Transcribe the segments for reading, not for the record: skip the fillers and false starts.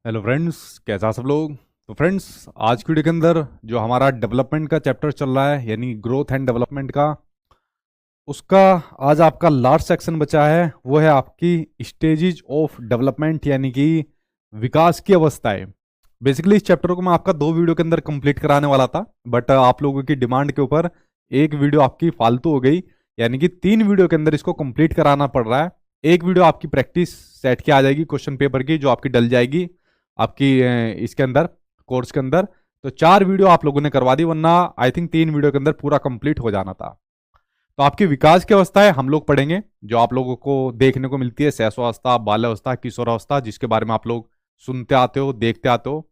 Hello friends, कैसा आप सब लोग। तो फ्रेंड्स, आज की वीडियो के अंदर जो हमारा डेवलपमेंट का चैप्टर चल रहा है यानी ग्रोथ एंड डेवलपमेंट का, उसका आज आपका लास्ट सेक्शन बचा है। वो है आपकी स्टेजेस ऑफ डेवलपमेंट यानी कि विकास की अवस्थाएं। बेसिकली इस चैप्टर को मैं आपका 2 वीडियो के अंदर कंप्लीट कराने वाला था, बट आप लोगों की डिमांड के ऊपर एक वीडियो आपकी फालतू हो गई, यानी कि 3 वीडियो के अंदर इसको कंप्लीट कराना पड़ रहा है। एक वीडियो आपकी प्रैक्टिस सेट की आ जाएगी क्वेश्चन पेपर की, जो आपकी डल जाएगी आपकी इसके अंदर कोर्स के अंदर। तो 4 वीडियो आप लोगों ने करवा दी, वरना आई थिंक 3 वीडियो के अंदर पूरा कंप्लीट हो जाना था। तो आपकी विकास की अवस्था है हम लोग पढ़ेंगे, जो आप लोगों को देखने को मिलती है शैशवावस्था, बाल्यावस्था, किशोरावस्था, जिसके बारे में आप लोग सुनते आते हो, देखते आते हो।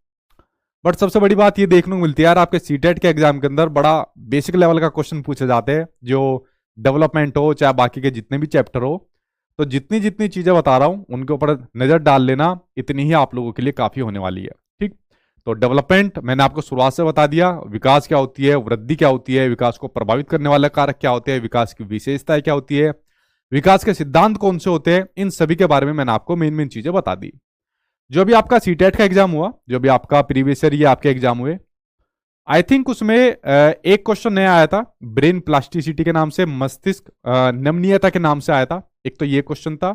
बट सबसे बड़ी बात ये देखने को मिलती है यार, आपके सीटेट के एग्जाम के अंदर बड़ा बेसिक लेवल का क्वेश्चन पूछे जाते हैं, जो डेवलपमेंट हो चाहे बाकी के जितने भी चैप्टर हो। तो जितनी जितनी चीजें बता रहा हूं उनके ऊपर नजर डाल लेना, इतनी ही आप लोगों के लिए काफी होने वाली है। ठीक, तो डेवलपमेंट मैंने आपको शुरुआत से बता दिया, विकास क्या होती है, वृद्धि क्या होती है, विकास को प्रभावित करने वाले कारक क्या होते हैं, विकास की विशेषताएं क्या होती है, विकास के सिद्धांत कौन से होते हैं, इन सभी के बारे में मैंने आपको मेन मेन चीजें बता दी। जो भी आपका सीटेट का एग्जाम हुआ, जो भी आपका प्रीवियस ईयर ये आपके एग्जाम हुए, आई थिंक उसमें एक क्वेश्चन नया आया था, ब्रेन प्लास्टिसिटी के नाम से, मस्तिष्क नमनीयता के नाम से आया था। एक तो ये क्वेश्चन था,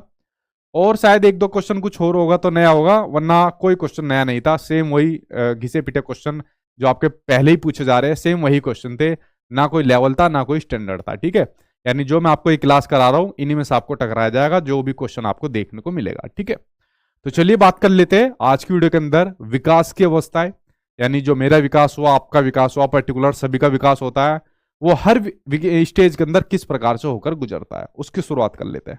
और शायद 1-2 क्वेश्चन कुछ और होगा तो नया होगा, वरना कोई क्वेश्चन नया नहीं था। सेम वही घिसे पिटे क्वेश्चन जो आपके पहले ही पूछे जा रहे हैं, सेम वही क्वेश्चन थे। ना कोई लेवल था, ना कोई स्टैंडर्ड था। ठीक है, यानी जो मैं आपको एक क्लास करा रहा हूं, इन्हीं में से आपको टकराया जाएगा जो भी क्वेश्चन आपको देखने को मिलेगा। ठीक है, तो चलिए बात कर लेते हैं आज की वीडियो के अंदर विकास की अवस्थाएं, यानी जो मेरा विकास हुआ, आपका विकास हुआ, पर्टिकुलर सभी का विकास होता है, वो हर स्टेज के अंदर किस प्रकार से होकर गुजरता है, उसकी शुरुआत कर लेते हैं।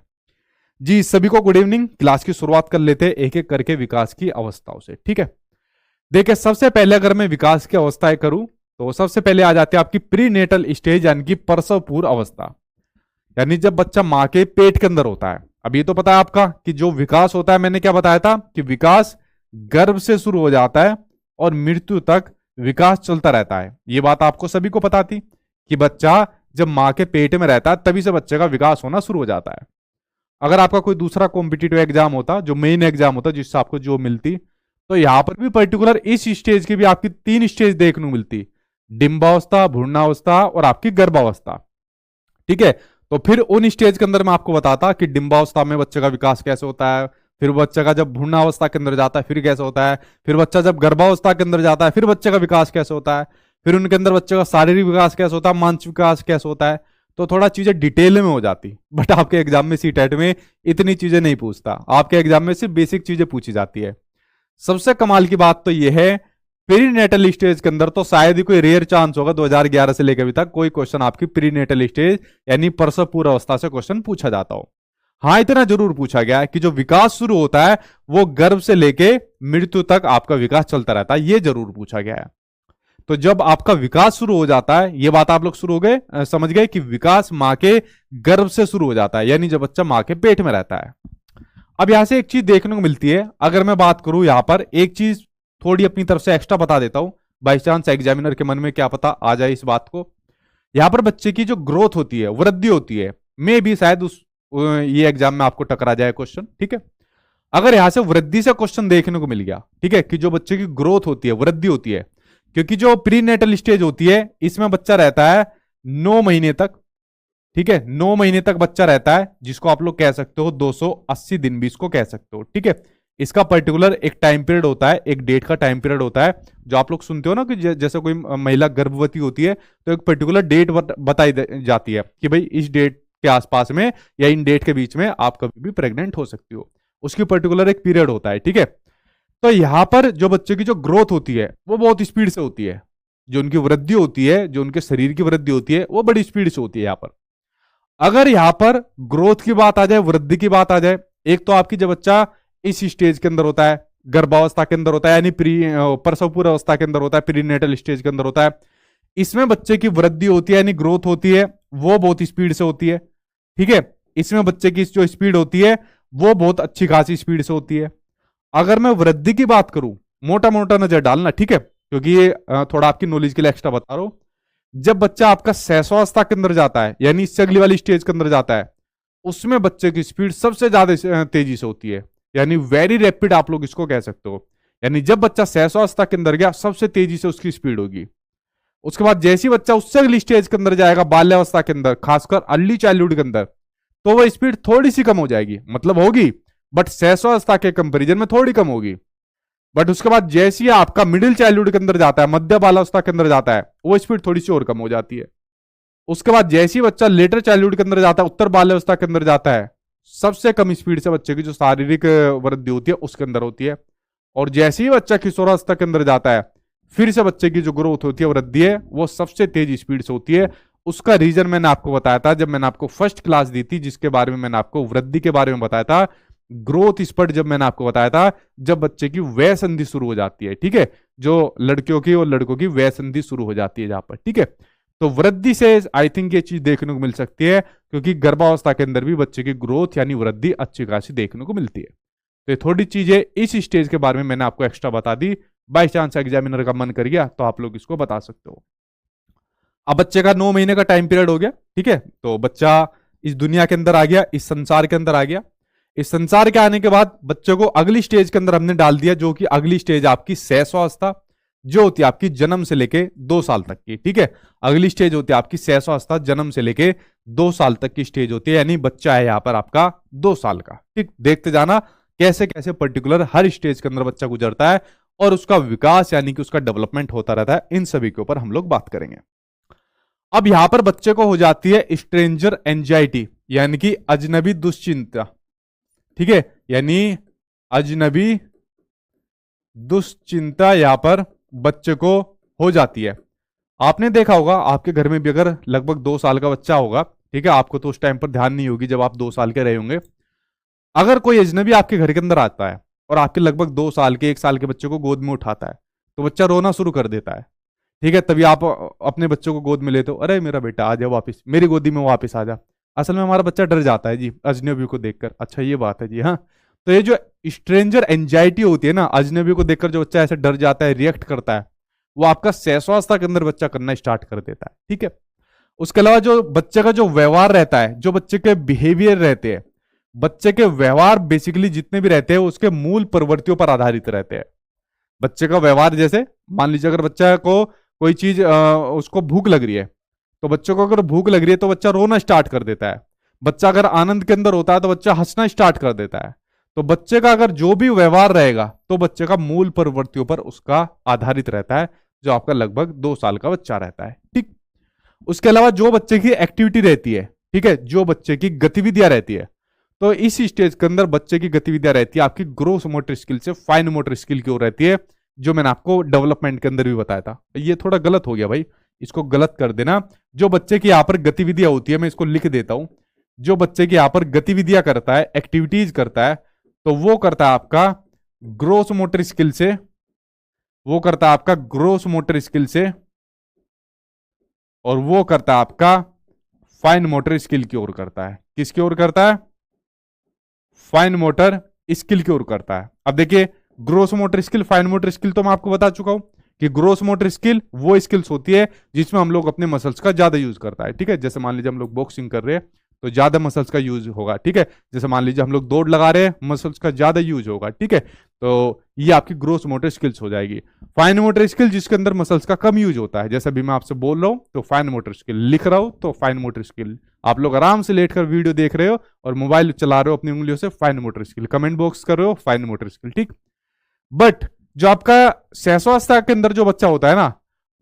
जी सभी को गुड इवनिंग। क्लास की शुरुआत कर लेते हैं एक एक करके विकास की अवस्थाओं से। ठीक है, देखिए सबसे पहले अगर मैं विकास की अवस्थाएं करूं, तो सबसे पहले आ जाते हैं आपकी प्रीनेटल स्टेज यानी कि प्रसव पूर्व अवस्था, यानी जब बच्चा मां के पेट के अंदर होता है। अब ये तो पता है आपका कि जो विकास होता है, मैंने क्या बताया था कि विकास गर्भ से शुरू हो जाता है और मृत्यु तक विकास चलता रहता है। ये बात आपको सभी को पता थी कि बच्चा जब मां के पेट में रहता है तभी से बच्चे का विकास होना शुरू हो जाता है। अगर आपका कोई दूसरा कॉम्पिटिटिव एग्जाम होता, जो मेन एग्जाम होता जिससे आपको जो मिलती, तो यहां पर भी पर्टिकुलर इस स्टेज की भी आपकी 3 स्टेज देखने को मिलती, डिंबावस्था, भ्रूणावस्था और आपकी गर्भावस्था। ठीक है, तो फिर उन स्टेज के अंदर मैं आपको बताता कि डिंबावस्था में बच्चे का विकास कैसे होता है, फिर बच्चे का जब भ्रूणावस्था के अंदर जाता है फिर कैसे होता है, फिर बच्चा जब गर्भावस्था के अंदर जाता है फिर बच्चे का विकास कैसे होता है, फिर उनके अंदर बच्चे का शारीरिक विकास कैसे होता है, मानसिक विकास कैसे होता है। तो थोड़ा चीजें डिटेल में हो जाती, बट आपके एग्जाम में सीटेट में इतनी चीजें नहीं पूछता, आपके एग्जाम में सिर्फ बेसिक चीजें पूछी जाती है। सबसे कमाल की बात तो यह है, प्रीनेटल स्टेज के अंदर तो शायद ही कोई रेयर चांस होगा 2011 से लेकर अभी तक कोई क्वेश्चन आपकी प्रीनेटल स्टेज यानी प्रसव पूर्व अवस्था से क्वेश्चन पूछा जाता हो। हाँ, इतना जरूर पूछा गया है कि जो विकास शुरू होता है वो गर्भ से लेके मृत्यु तक आपका विकास चलता रहता है, ये जरूर पूछा गया है। तो जब आपका विकास शुरू हो जाता है, ये बात आप लोग शुरू हो गए, समझ गए कि विकास मां के गर्भ से शुरू हो जाता है, यानी जब बच्चा मां के पेट में रहता है। अब यहां से एक चीज देखने को मिलती है, अगर मैं बात करूं यहां पर एक चीज थोड़ी अपनी तरफ से एक्स्ट्रा बता देता हूं, बाई चांस एग्जामिनर के मन में क्या पता आ जाए इस बात को। यहां पर बच्चे की जो ग्रोथ होती है, वृद्धि होती है, मे भी शायद उस ये एग्जाम में आपको टकरा जाए क्वेश्चन। ठीक है, अगर यहां से वृद्धि से क्वेश्चन देखने को मिल गया, ठीक है, कि जो बच्चे की ग्रोथ होती है, वृद्धि होती है, क्योंकि जो प्रीनेटल स्टेज होती है इसमें बच्चा रहता है 9 महीने तक। ठीक है, 9 महीने तक बच्चा रहता है, जिसको आप लोग कह सकते हो 280 दिन भी इसको कह सकते हो। ठीक है, इसका पर्टिकुलर एक टाइम पीरियड होता है, एक डेट का टाइम पीरियड होता है, जो आप लोग सुनते हो ना कि जैसे कोई महिला गर्भवती होती है तो एक पर्टिकुलर डेट बताई जाती है कि भाई इस डेट के आसपास में या इन डेट के बीच में आप कभी भी प्रेग्नेंट हो सकती हो, उसकी पर्टिकुलर एक पीरियड होता है। ठीक है, तो यहां पर जो बच्चे की जो ग्रोथ होती है वो बहुत स्पीड से होती है, जो उनकी वृद्धि होती है, जो उनके शरीर की वृद्धि होती है वो बड़ी स्पीड से होती है। यहां पर अगर यहां पर ग्रोथ की बात आ जाए, वृद्धि की बात आ जाए, एक तो आपकी जब बच्चा इस स्टेज के अंदर होता है, गर्भावस्था के अंदर होता है, यानी प्रसव पूर्व अवस्था के अंदर होता है, प्रीनेटल स्टेज के अंदर होता है, इसमें बच्चे की वृद्धि होती है यानी ग्रोथ होती है, वो बहुत स्पीड से होती है। ठीक है, इसमें बच्चे की जो स्पीड होती है वो बहुत अच्छी खासी स्पीड से होती है। अगर मैं वृद्धि की बात करूं, मोटा मोटा नजर डालना, ठीक है, क्योंकि ये थोड़ा आपकी नॉलेज के लिए एक्स्ट्रा बता रहा हूं। जब बच्चा आपका शैशवावस्था के अंदर जाता है, यानी इससे अगली वाली स्टेज के अंदर जाता है, उसमें बच्चे की स्पीड सबसे ज्यादा तेजी से होती है, यानी वेरी रैपिड आप लोग इसको कह सकते हो। यानी जब बच्चा शैशवावस्था के अंदर गया सबसे तेजी से उसकी स्पीड होगी। उसके बाद जैसे ही बच्चा उससे अगली स्टेज के अंदर जाएगा, बाल्यावस्था के अंदर, खासकर अर्ली चाइल्डहुड के अंदर, तो वह स्पीड थोड़ी सी कम हो जाएगी, मतलब होगी बट शैशवावस्था के कंपेरिजन में थोड़ी कम होगी। बट उसके बाद जैसे ही आपका मिडिल चाइल्डहुड के अंदर जाता है, मध्य बाल्यावस्था के अंदर जाता है, वो स्पीड थोड़ी सी और कम हो जाती है। उसके बाद जैसे ही बच्चा लेटर चाइल्डहुड के अंदर जाता है, उत्तर बाल्यावस्था के अंदर जाता है, सबसे कम स्पीड से बच्चे की जो शारीरिक वृद्धि होती है उसके अंदर होती है। और जैसे ही बच्चा किशोरावस्था के अंदर जाता है, फिर से बच्चे की जो ग्रोथ होती है, वृद्धि है, वो सबसे तेज स्पीड से होती है। उसका रीजन मैंने आपको बताया था जब मैंने आपको फर्स्ट क्लास दी थी, जिसके बारे में मैंने आपको वृद्धि के बारे में बताया था, ग्रोथ स्पर्ट, जब मैंने आपको बताया था जब बच्चे की वय संधि शुरू हो जाती है, ठीक है, जो लड़कियों की और लड़कों की वय संधि शुरू हो जाती है जहां पर, ठीक है। तो वृद्धि से आई थिंक ये चीज देखने को मिल सकती है, क्योंकि गर्भावस्था के अंदर भी बच्चे की ग्रोथ यानी वृद्धि अच्छी खासी देखने को मिलती है। तो ये थोड़ी चीजें इस स्टेज के बारे में मैंने आपको एक्स्ट्रा बता दी। बाई चांस एग्जामिनर का मन कर गया तो आप लोग इसको बता सकते हो। अब बच्चे का 9 महीने का टाइम पीरियड हो गया, ठीक है, तो बच्चा इस दुनिया के अंदर आ गया, इस संसार के अंदर आ गया। इस संसार के आने के बाद बच्चे को अगली स्टेज के अंदर हमने डाल दिया, जो कि अगली स्टेज आपकी शैशवावस्था, जो होती है आपकी जन्म से लेके 2 साल तक की, ठीक है। अगली स्टेज होती है आपकी शैशवावस्था, जन्म से लेके 2 साल तक की स्टेज होती है, यानी बच्चा है यहां पर आपका 2 साल का, ठीक। देखते जाना कैसे कैसे पर्टिकुलर हर स्टेज के अंदर बच्चा गुजरता है और उसका विकास यानी कि उसका डेवलपमेंट होता रहता है। इन सभी के ऊपर हम लोग बात करेंगे। अब यहां पर बच्चे को हो जाती है स्ट्रेंजर एंजाइटी, यानी कि अजनबी दुश्चिंता, ठीक है, यानी अजनबी दुश्चिंता यहां पर बच्चे को हो जाती है। आपने देखा होगा आपके घर में भी अगर लगभग 2 साल का बच्चा होगा, ठीक है, आपको तो उस टाइम पर ध्यान नहीं होगी जब आप 2 साल के रहे होंगे। अगर कोई अजनबी आपके घर के अंदर आता है और आपके लगभग 2 साल के 1 साल के बच्चे को गोद में उठाता है, तो बच्चा रोना शुरू कर देता है, ठीक है। तभी आप अपने बच्चों को गोद में लेते हो, अरे मेरा बेटा आ जा वापिस, मेरी गोदी में वापिस आ जा। असल में हमारा बच्चा डर जाता है जी अजनबी को देखकर। अच्छा ये बात है जी, हाँ। तो ये जो स्ट्रेंजर एंजाइटी होती है ना, अजनबी को देखकर जो बच्चा ऐसे डर जाता है, रिएक्ट करता है, वो आपका शैशवावस्था के अंदर बच्चा करना स्टार्ट कर देता है, ठीक है। उसके अलावा जो बच्चे का जो व्यवहार रहता है, जो बच्चे के बिहेवियर रहते हैं, बच्चे के व्यवहार बेसिकली जितने भी रहते हैं उसके मूल प्रवृत्तियों पर आधारित रहते हैं। बच्चे का व्यवहार, जैसे मान लीजिए अगर बच्चा को कोई चीज उसको भूख लग रही है, तो बच्चों को अगर भूख लग रही है तो बच्चा रोना स्टार्ट कर देता है। बच्चा अगर आनंद के अंदर होता है तो बच्चा हंसना स्टार्ट कर देता है। तो बच्चे का अगर जो भी व्यवहार रहेगा तो बच्चे का मूल प्रवृत्तियों पर उसका आधारित रहता है, जो आपका लगभग 2 साल का बच्चा रहता है, ठीक। उसके अलावा जो बच्चे की एक्टिविटी रहती है, ठीक है, जो बच्चे की गतिविधियां रहती है, तो इस स्टेज के अंदर बच्चे की गतिविधियां रहती है आपकी ग्रोस मोटर स्किल से फाइन मोटर स्किल की ओर रहती है, जो मैंने आपको डेवलपमेंट के अंदर भी बताया था। ये थोड़ा गलत हो गया भाई, इसको गलत कर देना। जो बच्चे की यहाँ पर गतिविधियां होती है, मैं इसको लिख देता हूं, जो बच्चे की यहाँ पर गतिविधियां करता है, एक्टिविटीज करता है, तो वो करता है आपका ग्रोस मोटर स्किल से, वो करता है आपका ग्रोस मोटर स्किल से, और वो करता है आपका फाइन मोटर स्किल की ओर करता है। किसकी ओर करता है? फाइन मोटर स्किल की ओर करता है। अब देखिए gross motor skill, fine motor skill तो मैं आपको बता चुका हूं कि ग्रोस मोटर स्किल वो स्किल्स होती है जिसमें हम लोग अपने मसल्स का ज्यादा यूज करता है, ठीक है। जैसे मान लीजिए हम लोग बॉक्सिंग कर रहे हैं तो ज्यादा मसल्स का यूज होगा, ठीक है। जैसे मान लीजिए हम लोग दौड़ लगा रहे हैं, मसल्स का ज्यादा यूज होगा, ठीक है। तो ये आपकी ग्रोस मोटर स्किल्स हो जाएगी। फाइन मोटर स्किल जिसके अंदर मसल्स का कम यूज होता है, जैसे अभी मैं आपसे बोल रहा हूं तो फाइन मोटर स्किल, लिख रहा हूं तो फाइन मोटर स्किल, आप लोग आराम से लेटकर वीडियो देख रहे हो और मोबाइल चला रहे हो अपनी उंगलियों से, fine motor skill, comment box कर रहे हो फाइन मोटर स्किल, ठीक। बट जो आपका शैशवावस्था के अंदर जो बच्चा होता है ना,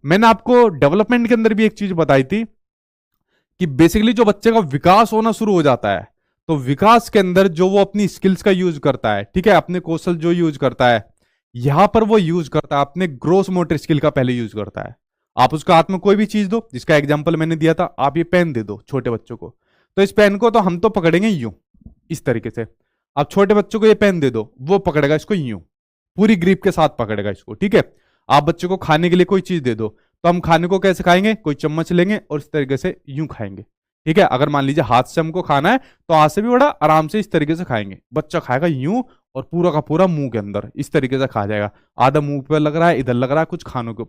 मैंने आपको डेवलपमेंट के अंदर भी एक चीज बताई थी कि बेसिकली जो बच्चे का विकास होना शुरू हो जाता है, तो विकास के अंदर जो वो अपनी स्किल्स का यूज करता है, ठीक है, अपने कौशल जो यूज करता है, यहां पर वो यूज करता है अपने ग्रोस मोटर स्किल का पहले यूज करता है। आप उसको हाथ में कोई भी चीज दो, जिसका एग्जांपल मैंने दिया था, आप ये पेन दे दो छोटे बच्चों को, तो इस पेन को तो हम तो पकड़ेंगे यूं, इस तरीके से। आप छोटे बच्चों को ये पेन दे दो, वो पकड़ेगा इसको यूं, पूरी ग्रिप के साथ पकड़ेगा इसको, ठीक है। आप बच्चों को खाने के लिए कोई चीज दे दो, तो हम खाने को कैसे खाएंगे? कोई चम्मच लेंगे और इस तरीके से यूं खाएंगे, ठीक है। अगर मान लीजिए हाथ से हमको खाना है तो हाथ से भी बड़ा आराम से इस तरीके से खाएंगे। बच्चा खाएगा यूं और पूरा का पूरा मुंह के अंदर इस तरीके से खा जाएगा। आधा मुंह पर लग रहा है, इधर लग रहा है, कुछ खानों के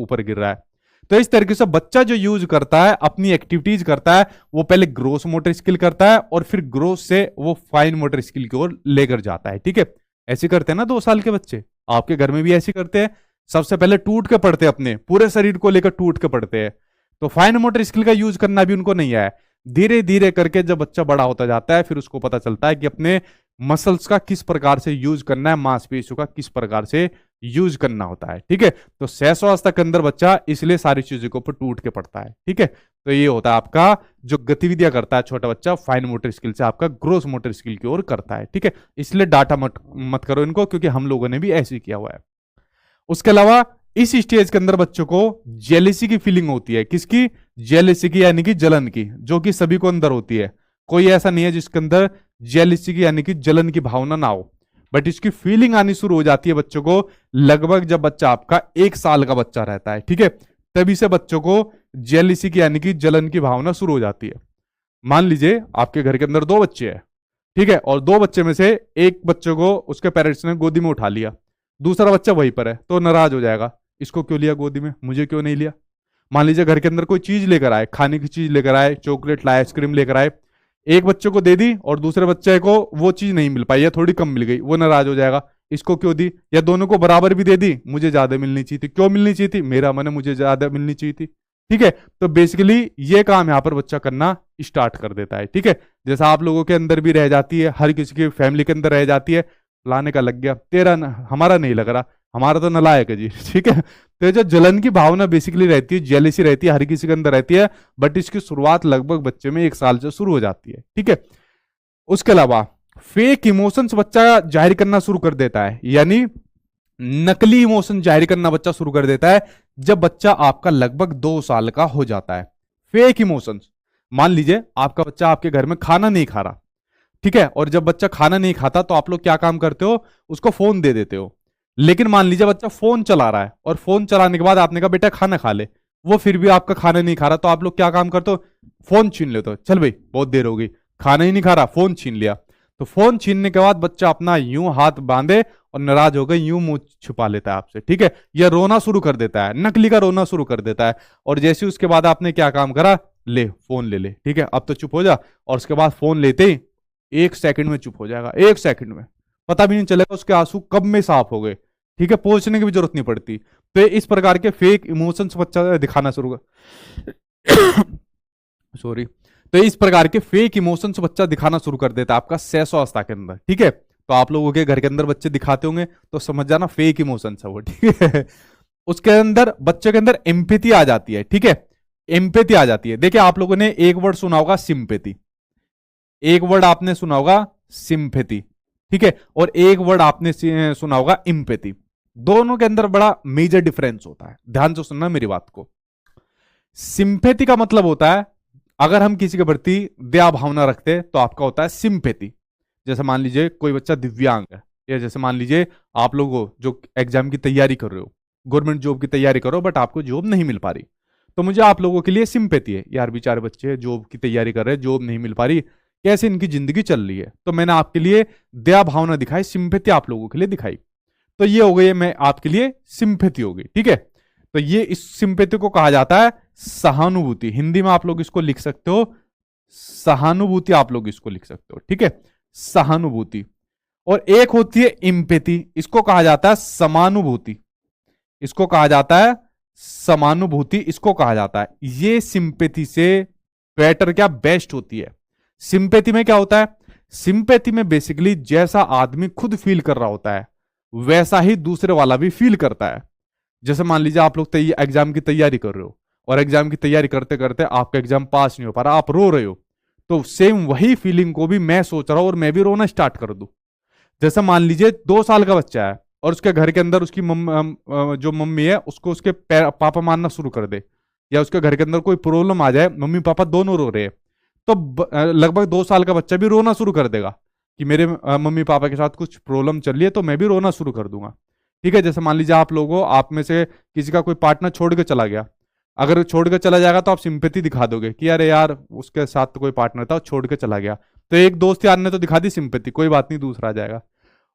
ऊपर गिर रहा है। तो इस तरीके से बच्चा जो यूज करता है, अपनी एक्टिविटीज करता है, वो पहले ग्रोस मोटर स्किल करता है और फिर ग्रोस से वो फाइन मोटर स्किल की ओर लेकर जाता है, ठीक है। ऐसे करते हैं ना 2 साल के बच्चे, आपके घर में भी ऐसे करते हैं, सबसे पहले टूट के पड़ते हैं, अपने पूरे शरीर को लेकर टूट के पड़ते हैं। तो फाइन मोटर स्किल का यूज करना भी उनको नहीं आया। धीरे धीरे करके जब बच्चा बड़ा होता जाता है, फिर उसको पता चलता है कि अपने मसल्स का किस प्रकार से यूज करना है, मांसपेशियों का किस प्रकार से यूज करना होता है। ठीक है, तो शैशवावस्था के अंदर बच्चा इसलिए सारी चीजों के ऊपर टूट के पड़ता है। ठीक है, तो ये होता है आपका जो गतिविधियां करता है छोटा बच्चा, फाइन मोटर स्किल से आपका ग्रोस मोटर स्किल की ओर करता है। ठीक है, इसलिए डाटा मत करो इनको, क्योंकि हम लोगों ने भी ऐसे ही किया हुआ है। उसके अलावा इस स्टेज के अंदर बच्चों को जेलेसी की फीलिंग होती है। किसकी? जेलेसी की, यानी कि जलन की, जो कि सभी को अंदर होती है। कोई ऐसा नहीं है जिसके अंदर जेलेसी की यानी कि जलन की भावना ना हो, बट इसकी फीलिंग आनी शुरू हो जाती है बच्चों को लगभग जब बच्चा आपका 1 साल का बच्चा रहता है। ठीक है, तभी से बच्चों को जेलेसी की यानी कि जलन की भावना शुरू हो जाती है। मान लीजिए आपके घर के अंदर 2 बच्चे हैं, ठीक है, और 2 बच्चे में से एक बच्चे को उसके पेरेंट्स ने गोदी में उठा लिया, दूसरा बच्चा वहीं पर है, तो नाराज हो जाएगा, इसको क्यों लिया गोदी में, मुझे क्यों नहीं लिया। मान लीजिए घर के अंदर कोई चीज लेकर आए, खाने की चीज लेकर आए, चॉकलेट लाए, आइसक्रीम लेकर आए, एक बच्चे को दे दी और दूसरे बच्चे को वो चीज नहीं मिल पाई या थोड़ी कम मिल गई, वो नाराज हो जाएगा, इसको क्यों दी। या दोनों को बराबर भी दे दी, मुझे ज्यादा मिलनी चाहिए थी, क्यों मिलनी चाहिए थी, मेरा मन है मुझे ज्यादा मिलनी चाहिए थी। ठीक है, तो बेसिकली ये काम यहाँ पर बच्चा करना स्टार्ट कर देता है। ठीक है, जैसा आप लोगों के अंदर भी रह जाती है, हर किसी की फैमिली के अंदर रह जाती है, लाने का लग गया तेरा हमारा नहीं लग रहा, हमारा तो नालायक है जी। ठीक है, तो ये जो जलन की भावना बेसिकली रहती है, जेलेसी रहती है, हर किसी के अंदर रहती है, बट इसकी शुरुआत लगभग बच्चे में 1 साल से शुरू हो जाती है। ठीक है, उसके अलावा फेक इमोशंस बच्चा जाहिर करना शुरू कर देता है, यानी नकली इमोशन जाहिर करना बच्चा शुरू कर देता है जब बच्चा आपका लगभग 2 साल का हो जाता है। फेक इमोशंस, मान लीजिए आपका बच्चा आपके घर में खाना नहीं खा रहा, ठीक है, और जब बच्चा खाना नहीं खाता तो आप लोग क्या काम करते हो, उसको फोन दे देते हो। लेकिन मान लीजिए बच्चा फोन चला रहा है और फोन चलाने के बाद आपने कहा बेटा खाना खा ले, वो फिर भी आपका खाना नहीं खा रहा, तो आप लोग क्या काम करते हो, फोन छीन लेते हो, चल भाई बहुत देर हो गई, खाना ही नहीं खा रहा, फोन छीन लिया। तो फोन छीनने के बाद बच्चा अपना यूं हाथ बांधे और नाराज हो गए, यूं मुंह छुपा लेता है आपसे। ठीक है, या रोना शुरू कर देता है, नकली का रोना शुरू कर देता है, और जैसे उसके बाद आपने क्या काम करा, ले फोन ले ले, ठीक है अब तो चुप हो जा, और उसके बाद फोन लेते ही 1 सेकंड में चुप हो जाएगा, 1 सेकंड में, पता भी नहीं चलेगा उसके आंसू कब में साफ हो गए। ठीक है, पहुंचने की भी जरूरत नहीं पड़ती। तो इस प्रकार के फेक इमोशंस बच्चा दिखाना शुरू कर सॉरी तो इस प्रकार के फेक इमोशंस बच्चा दिखाना शुरू कर देता है आपका शैशवावस्था के अंदर। ठीक है, तो आप लोगों के घर के अंदर बच्चे दिखाते होंगे तो समझ जाना फेक इमोशंस है वो। ठीक है, उसके अंदर बच्चे के अंदर एम्पैथी आ जाती है। ठीक है, एम्पैथी आ जाती है। देखिए आप लोगों ने एक वर्ड सुना होगा सिंपैथी, एक वर्ड आपने सुना होगा सिंपैथी, ठीक है, और एक वर्ड आपने सुना होगा इम्पैथी। दोनों के अंदर बड़ा मेजर डिफरेंस होता है, ध्यान से सुनना मेरी बात को। सिंपैथी का मतलब होता है अगर हम किसी के प्रति दया भावना रखते हैं तो आपका होता है सिंपैथी। जैसे मान लीजिए कोई बच्चा दिव्यांग है, या जैसे मान लीजिए आप लोग जो एग्जाम की तैयारी कर रहे हो, गवर्नमेंट जॉब की तैयारी करो बट आपको जॉब नहीं मिल पा रही, तो मुझे आप लोगों के लिए सिंपैथी है, यार बेचारे बच्चे जॉब की तैयारी कर रहे हैं, जॉब नहीं मिल पा रही, कैसे इनकी जिंदगी चल रही है, तो मैंने आपके लिए दया भावना दिखाई, सिंपैथी आप लोगों के लिए दिखाई। तो ये हो गई, मैं आपके लिए सिंपैथी हो गई। ठीक है, तो ये इस सिंपैथी को कहा जाता है सहानुभूति। हिंदी में आप लोग इसको लिख सकते हो सहानुभूति, आप लोग इसको लिख सकते हो। ठीक है, सहानुभूति। और एक होती है इम्पैथी, इसको कहा जाता है समानुभूति, इसको कहा जाता है समानुभूति, इसको कहा जाता है। ये सिंपैथी से बेटर क्या बेस्ट होती है। सिंपैथी में क्या होता है, सिंपैथी में बेसिकली जैसा आदमी खुद फील कर रहा होता है वैसा ही दूसरे वाला भी फील करता है। जैसे मान लीजिए आप लोग एग्जाम की तैयारी कर रहे हो और एग्जाम की तैयारी करते करते आपका एग्जाम पास नहीं हो पा रहा, आप रो रहे हो, तो सेम वही फीलिंग को भी मैं सोच रहा हूं और मैं भी रोना स्टार्ट कर दूं। जैसे मान लीजिए 2 साल का बच्चा है और उसके घर के अंदर उसकी जो मम्मी है उसको उसके पापा मारना शुरू कर दे, या उसके घर के अंदर कोई प्रॉब्लम आ जाए, मम्मी पापा दोनों रो रहे हैं, तो लगभग 2 साल का बच्चा भी रोना शुरू कर देगा कि मेरे मम्मी पापा के साथ कुछ प्रॉब्लम चल रही है, तो मैं भी रोना शुरू कर दूंगा। ठीक है, जैसे मान लीजिए आप लोगों, आप में से किसी का कोई पार्टनर छोड़ के चला गया, अगर छोड़ के चला जाएगा तो आप सिंपैथी दिखा दोगे कि अरे यार उसके साथ तो कोई पार्टनर था छोड़ के चला गया, तो एक दोस्त यार ने तो दिखा दी सिंपैथी, कोई बात नहीं दूसरा आ जाएगा।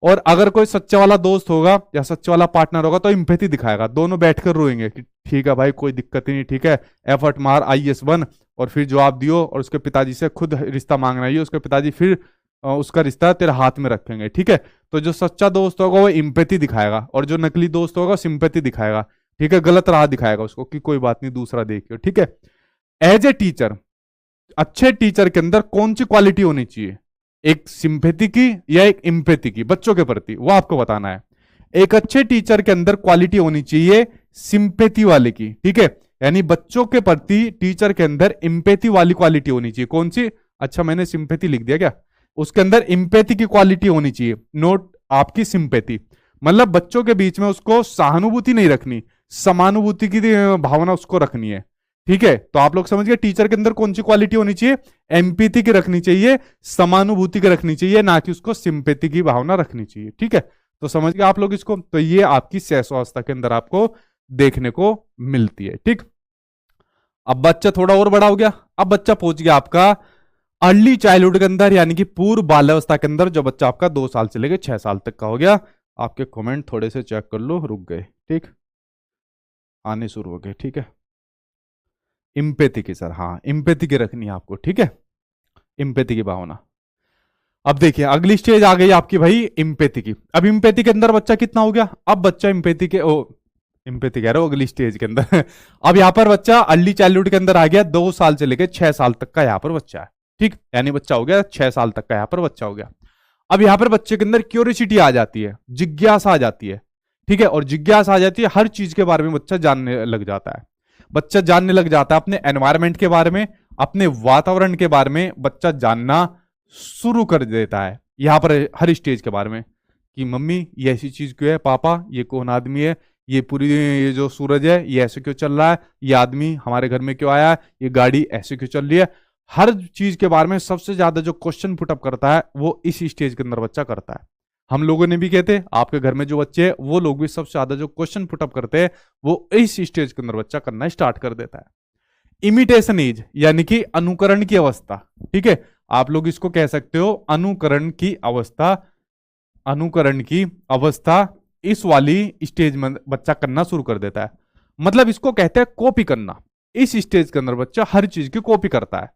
और अगर कोई सच्चा वाला दोस्त होगा या सच्चा वाला पार्टनर होगा तो इम्पैथी दिखाएगा, दोनों बैठकर रोएंगे कि ठीक है भाई कोई दिक्कत ही नहीं, ठीक है एफर्ट मार, IAS बन, और फिर जवाब दियो, और उसके पिताजी से खुद रिश्ता मांगना है, उसके पिताजी फिर उसका रिश्ता तेरे हाथ में रखेंगे, ठीक है। तो जो सच्चा दोस्त होगा वो इम्पैथी दिखाएगा, और जो नकली दोस्त होगा सिंपैथी दिखाएगा, ठीक है, गलत राह दिखाएगा उसको कि कोई बात नहीं, दूसरा देखियो, ठीक है। एज ए टीचर, अच्छे टीचर के अंदर कौन सी क्वालिटी होनी चाहिए, एक सिंपैथी की या एक इम्पैथी की बच्चों के प्रति, वो आपको बताना है। एक अच्छे टीचर के अंदर क्वालिटी होनी चाहिए सिंपैथी वाले की, ठीक है, यानी बच्चों के प्रति टीचर के अंदर इम्पैथी वाली क्वालिटी होनी चाहिए। कौन सी? अच्छा मैंने सिंपैथी लिख दिया क्या? उसके अंदर इम्पैथी की क्वालिटी होनी चाहिए, नोट आपकी सिंपैथी, मतलब बच्चों के बीच में उसको सहानुभूति नहीं रखनी, समानुभूति की भावना उसको रखनी है, ठीक है। तो आप लोग समझ गए टीचर के अंदर कौन सी क्वालिटी होनी चाहिए, एम्पैथी की रखनी चाहिए, समानुभूति की रखनी चाहिए, ना कि उसको सिंपैथी की भावना रखनी चाहिए, ठीक है। तो समझ गए आप लोग इसको। तो ये आपकी सहस्वावस्था के अंदर आपको देखने को मिलती है, ठीक। अब बच्चा थोड़ा और बड़ा हो गया, अब बच्चा पहुंच गया आपका अर्ली चाइल्डहुड के अंदर, यानी कि पूर्व बाल्यावस्था के अंदर, जो बच्चा आपका 2 साल से लेकर 6 साल तक का हो गया। आपके कमेंट थोड़े से चेक कर लो, रुक गए, ठीक, आने शुरू हो गए, ठीक है। इम्पैथी की सर, हाँ इम्पैथी की रखनी है आपको, ठीक है, इम्पैथी की भावना। अब देखिए अगली स्टेज आ गई आपकी भाई इम्पैथी की। अब इम्पैथी के अंदर बच्चा कितना हो गया, अब बच्चा इम्पैथी के इम्पैथी कह रहा हूं अगली स्टेज के अंदर अब यहां पर बच्चा अर्ली चाइल्डहुड के अंदर आ गया, 2 साल से लेकर 6 साल तक का यहां पर बच्चा है, ठीक, यानी बच्चा हो गया 6 साल तक का यहां पर बच्चा हो गया। अब यहां पर बच्चे के अंदर क्यूरियोसिटी आ जाती है, जिज्ञासा आ जाती है, ठीक है, और जिज्ञासा आ जाती है, हर चीज के बारे में बच्चा जानने लग जाता है। बच्चा जानने लग जाता है अपने एनवायरमेंट के बारे में, अपने वातावरण के बारे में बच्चा जानना शुरू कर देता है, यहां पर हर स्टेज के बारे में, कि मम्मी ये ऐसी चीज क्यों है, पापा ये कौन आदमी है, ये पूरी ये जो सूरज है ये ऐसे क्यों चल रहा है, ये आदमी हमारे घर में क्यों आया है, ये गाड़ी ऐसे क्यों चल रही है। हर चीज के बारे में सबसे ज्यादा जो क्वेश्चन पुटअप करता है वो इस स्टेज के अंदर बच्चा करता है। हम लोगों ने भी कहते, आपके घर में जो बच्चे हैं वो लोग भी सबसे ज्यादा जो क्वेश्चन पुटअप करते हैं वो इस स्टेज के अंदर बच्चा करना स्टार्ट कर देता है। इमिटेशन एज, यानी कि अनुकरण की अवस्था, ठीक है, आप लोग इसको कह सकते हो अनुकरण की अवस्था, अनुकरण की अवस्था इस वाली स्टेज में बच्चा करना शुरू कर देता है। मतलब इसको कहते हैं कॉपी करना। इस स्टेज के अंदर बच्चा हर चीज की कॉपी करता है।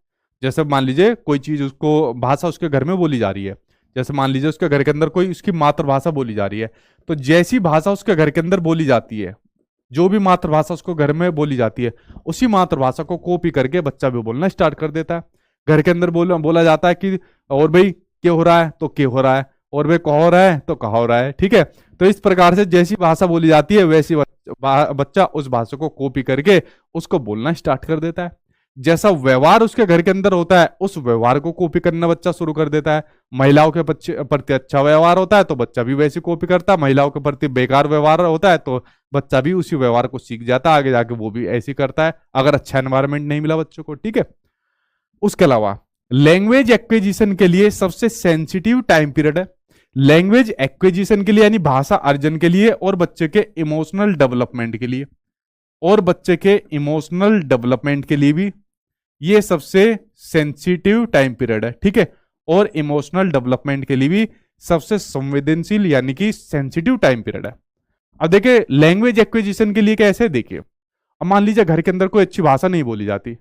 जैसे मान लीजिए कोई चीज उसको भाषा उसके घर में बोली जा रही है, जैसे मान लीजिए उसके घर के अंदर कोई उसकी मातृभाषा बोली जा रही है, तो जैसी भाषा उसके घर के अंदर बोली जाती है, जो भी मातृभाषा उसको घर में बोली जाती है, उसी मातृभाषा को कॉपी करके बच्चा भी बोलना स्टार्ट कर देता है। घर के अंदर बोला जाता है कि और भाई क्या हो रहा है, तो क्या हो रहा है, और भाई कहा हो रहा है, तो कहा हो रहा है, ठीक है। तो इस प्रकार से जैसी भाषा बोली जाती है वैसी बच्चा उस भाषा को कॉपी करके उसको बोलना स्टार्ट कर देता है। जैसा व्यवहार उसके घर के अंदर होता है उस व्यवहार को कॉपी करना बच्चा शुरू कर देता है। महिलाओं के प्रति अच्छा व्यवहार होता है तो बच्चा भी वैसे कॉपी करता है, महिलाओं के प्रति बेकार व्यवहार होता है तो बच्चा भी उसी व्यवहार को सीख जाता है, आगे जाके वो भी ऐसे करता है अगर अच्छा एनवायरमेंट नहीं मिला बच्चों को, ठीक है। उसके अलावा लैंग्वेज एक्विजिशन के लिए सबसे सेंसिटिव टाइम पीरियड है, लैंग्वेज एक्विजिशन के लिए यानी भाषा अर्जन के लिए, और बच्चे के इमोशनल डेवलपमेंट के लिए, और बच्चे के इमोशनल डेवलपमेंट के लिए भी ये सबसे सेंसिटिव टाइम पीरियड है, ठीक है, और इमोशनल डेवलपमेंट के लिए भी सबसे संवेदनशील यानी कि सेंसिटिव टाइम पीरियड है। अब देखिए लैंग्वेज एक्विजिशन के लिए कैसे, देखिए अब मान लीजिए घर के अंदर कोई अच्छी भाषा नहीं बोली जाती,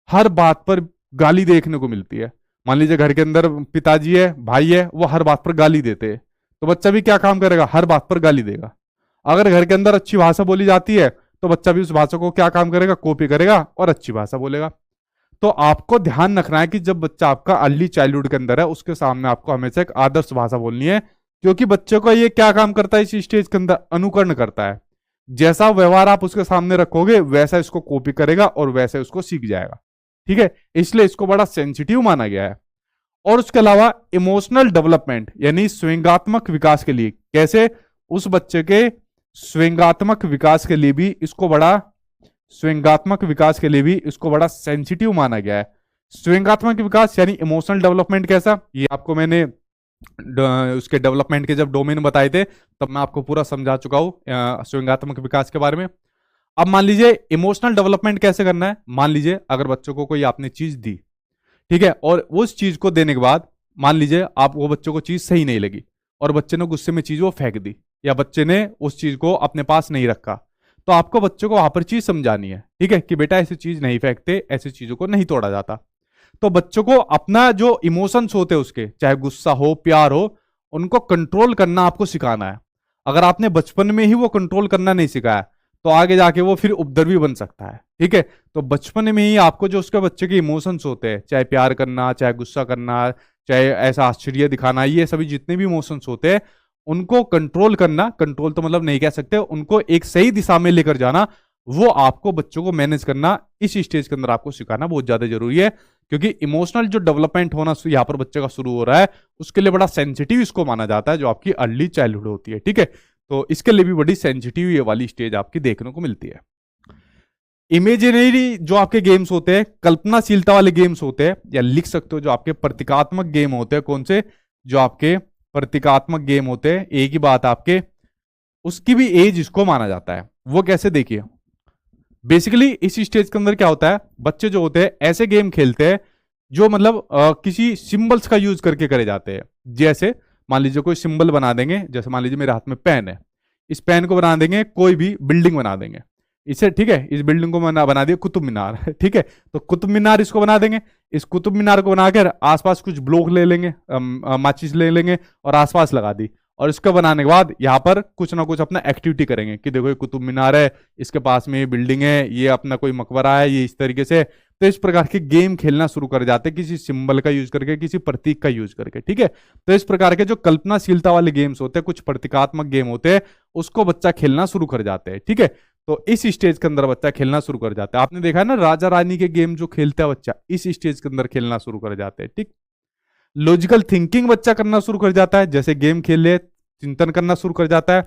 हर बात पर गाली देखने को मिलती है। मान लीजिए घर के अंदर पिताजी है, भाई है, वो हर बात पर गाली देते हैं, तो बच्चा भी क्या काम करेगा, हर बात पर गाली देगा। अगर घर के अंदर अच्छी भाषा बोली जाती है तो बच्चा भी उस भाषा को क्या काम करेगा, कॉपी करेगा और अच्छी भाषा बोलेगा। तो आपको ध्यान रखना है कि जब बच्चा आपका अर्ली चाइल्डहुड के अंदर है उसके सामने आपको हमेशा एक आदर्श भाषा बोलनी है, क्योंकि बच्चे को ये क्या काम करता है, इस स्टेज के अंदर अनुकरण करता है। जैसा व्यवहार आप उसके सामने रखोगे वैसा इसको कॉपी करेगा और वैसे उसको सीख जाएगा, ठीक है, इसलिए इसको बड़ा सेंसिटिव माना गया है। और उसके अलावा इमोशनल डेवलपमेंट यानी स्वयंगात्मक विकास के लिए, कैसे, उस बच्चे के स्वयंगात्मक विकास के लिए भी इसको बड़ा स्वयंगात्मक विकास के लिए भी इसको बड़ा सेंसिटिव माना गया है। स्वयंगात्मक विकास यानी इमोशनल डेवलपमेंट कैसा, ये आपको मैंने उसके डेवलपमेंट के जब डोमेन बताए थे तब मैं आपको पूरा समझा चुका हूं स्वयंगात्मक विकास के बारे में। अब मान लीजिए इमोशनल डेवलपमेंट कैसे करना है, मान लीजिए अगर बच्चों को कोई आपने चीज दी, ठीक है, और उस चीज को देने के बाद मान लीजिए आप वो बच्चों को चीज सही नहीं लगी और बच्चे ने गुस्से में चीज वो फेंक दी, या बच्चे ने उस चीज को अपने पास नहीं रखा, तो आपको बच्चों को वहां पर चीज समझानी है, ठीक है, कि बेटा ऐसी चीज नहीं फेंकते, ऐसी चीजों को नहीं तोड़ा जाता। तो बच्चों को अपना जो इमोशंस होते हैं उसके, चाहे गुस्सा हो प्यार हो, उनको कंट्रोल करना आपको सिखाना है। अगर आपने बचपन में ही वो कंट्रोल करना नहीं सिखाया तो आगे जाके वो फिर उपद्रवी बन सकता है। ठीक है, तो बचपन में ही आपको जो उसके बच्चे के इमोशंस होते हैं, चाहे प्यार करना, चाहे गुस्सा करना, चाहे ऐसा आश्चर्य दिखाना, ये सभी जितने भी इमोशंस होते हैं उनको कंट्रोल करना, कंट्रोल तो मतलब नहीं कह सकते, उनको एक सही दिशा में लेकर जाना, वो आपको बच्चों को मैनेज करना इस स्टेज के अंदर आपको सिखाना बहुत ज्यादा जरूरी है। क्योंकि इमोशनल जो डेवलपमेंट होना यहाँ पर बच्चे का शुरू हो रहा है, उसके लिए बड़ा सेंसिटिव इसको माना जाता है, जो आपकी अर्ली चाइल्डहुड होती है। ठीक है, तो इसके लिए भी बड़ी सेंसिटिव ये वाली स्टेज आपकी देखने को मिलती है। इमेजिनरी जो आपके गेम्स होते हैं, कल्पनाशीलता वाले गेम्स होते हैं, या लिख सकते हो जो आपके प्रतीकात्मक गेम होते हैं, कौन से, जो आपके प्रतीकात्मक गेम होते हैं, एक ही बात आपके, उसकी भी एज इसको माना जाता है। वो कैसे, देखिए बेसिकली इस स्टेज के अंदर क्या होता है, बच्चे जो होते हैं ऐसे गेम खेलते हैं जो मतलब किसी सिंबल्स का यूज करके करे जाते हैं। जैसे मान लीजिए कोई सिंबल बना देंगे, जैसे मान लीजिए मेरे हाथ में पेन है, इस पेन को बना देंगे कोई भी बिल्डिंग बना देंगे इसे। ठीक है, इस बिल्डिंग को बना दिया कुतुब मीनार। ठीक है, तो कुतुब मीनार इसको बना देंगे। इस कुतुब मीनार को बनाकर आसपास कुछ ब्लॉक ले लेंगे, माचिस ले लेंगे और आसपास लगा दी, और इसको बनाने के बाद यहाँ पर कुछ ना कुछ अपना एक्टिविटी करेंगे कि देखो ये कुतुब मीनार है, इसके पास में ये बिल्डिंग है, ये अपना कोई मकबरा है, ये इस तरीके से। तो इस प्रकार के गेम खेलना शुरू कर जाते हैं किसी सिंबल का यूज करके, किसी प्रतीक का यूज करके। ठीक है, तो इस प्रकार के जो कल्पनाशीलता वाले गेम्स होते हैं, कुछ प्रतीकात्मक गेम होते हैं, उसको बच्चा खेलना शुरू कर जाते हैं। ठीक है, तो इस स्टेज के अंदर बच्चा खेलना शुरू कर जाता है। आपने देखा है ना, राजा रानी के गेम जो खेलता है बच्चा, इस स्टेज के अंदर खेलना शुरू कर जाते हैं। ठीक, लॉजिकल थिंकिंग बच्चा करना शुरू कर जाता है, जैसे गेम खेल ले चिंतन करना शुरू कर जाता है।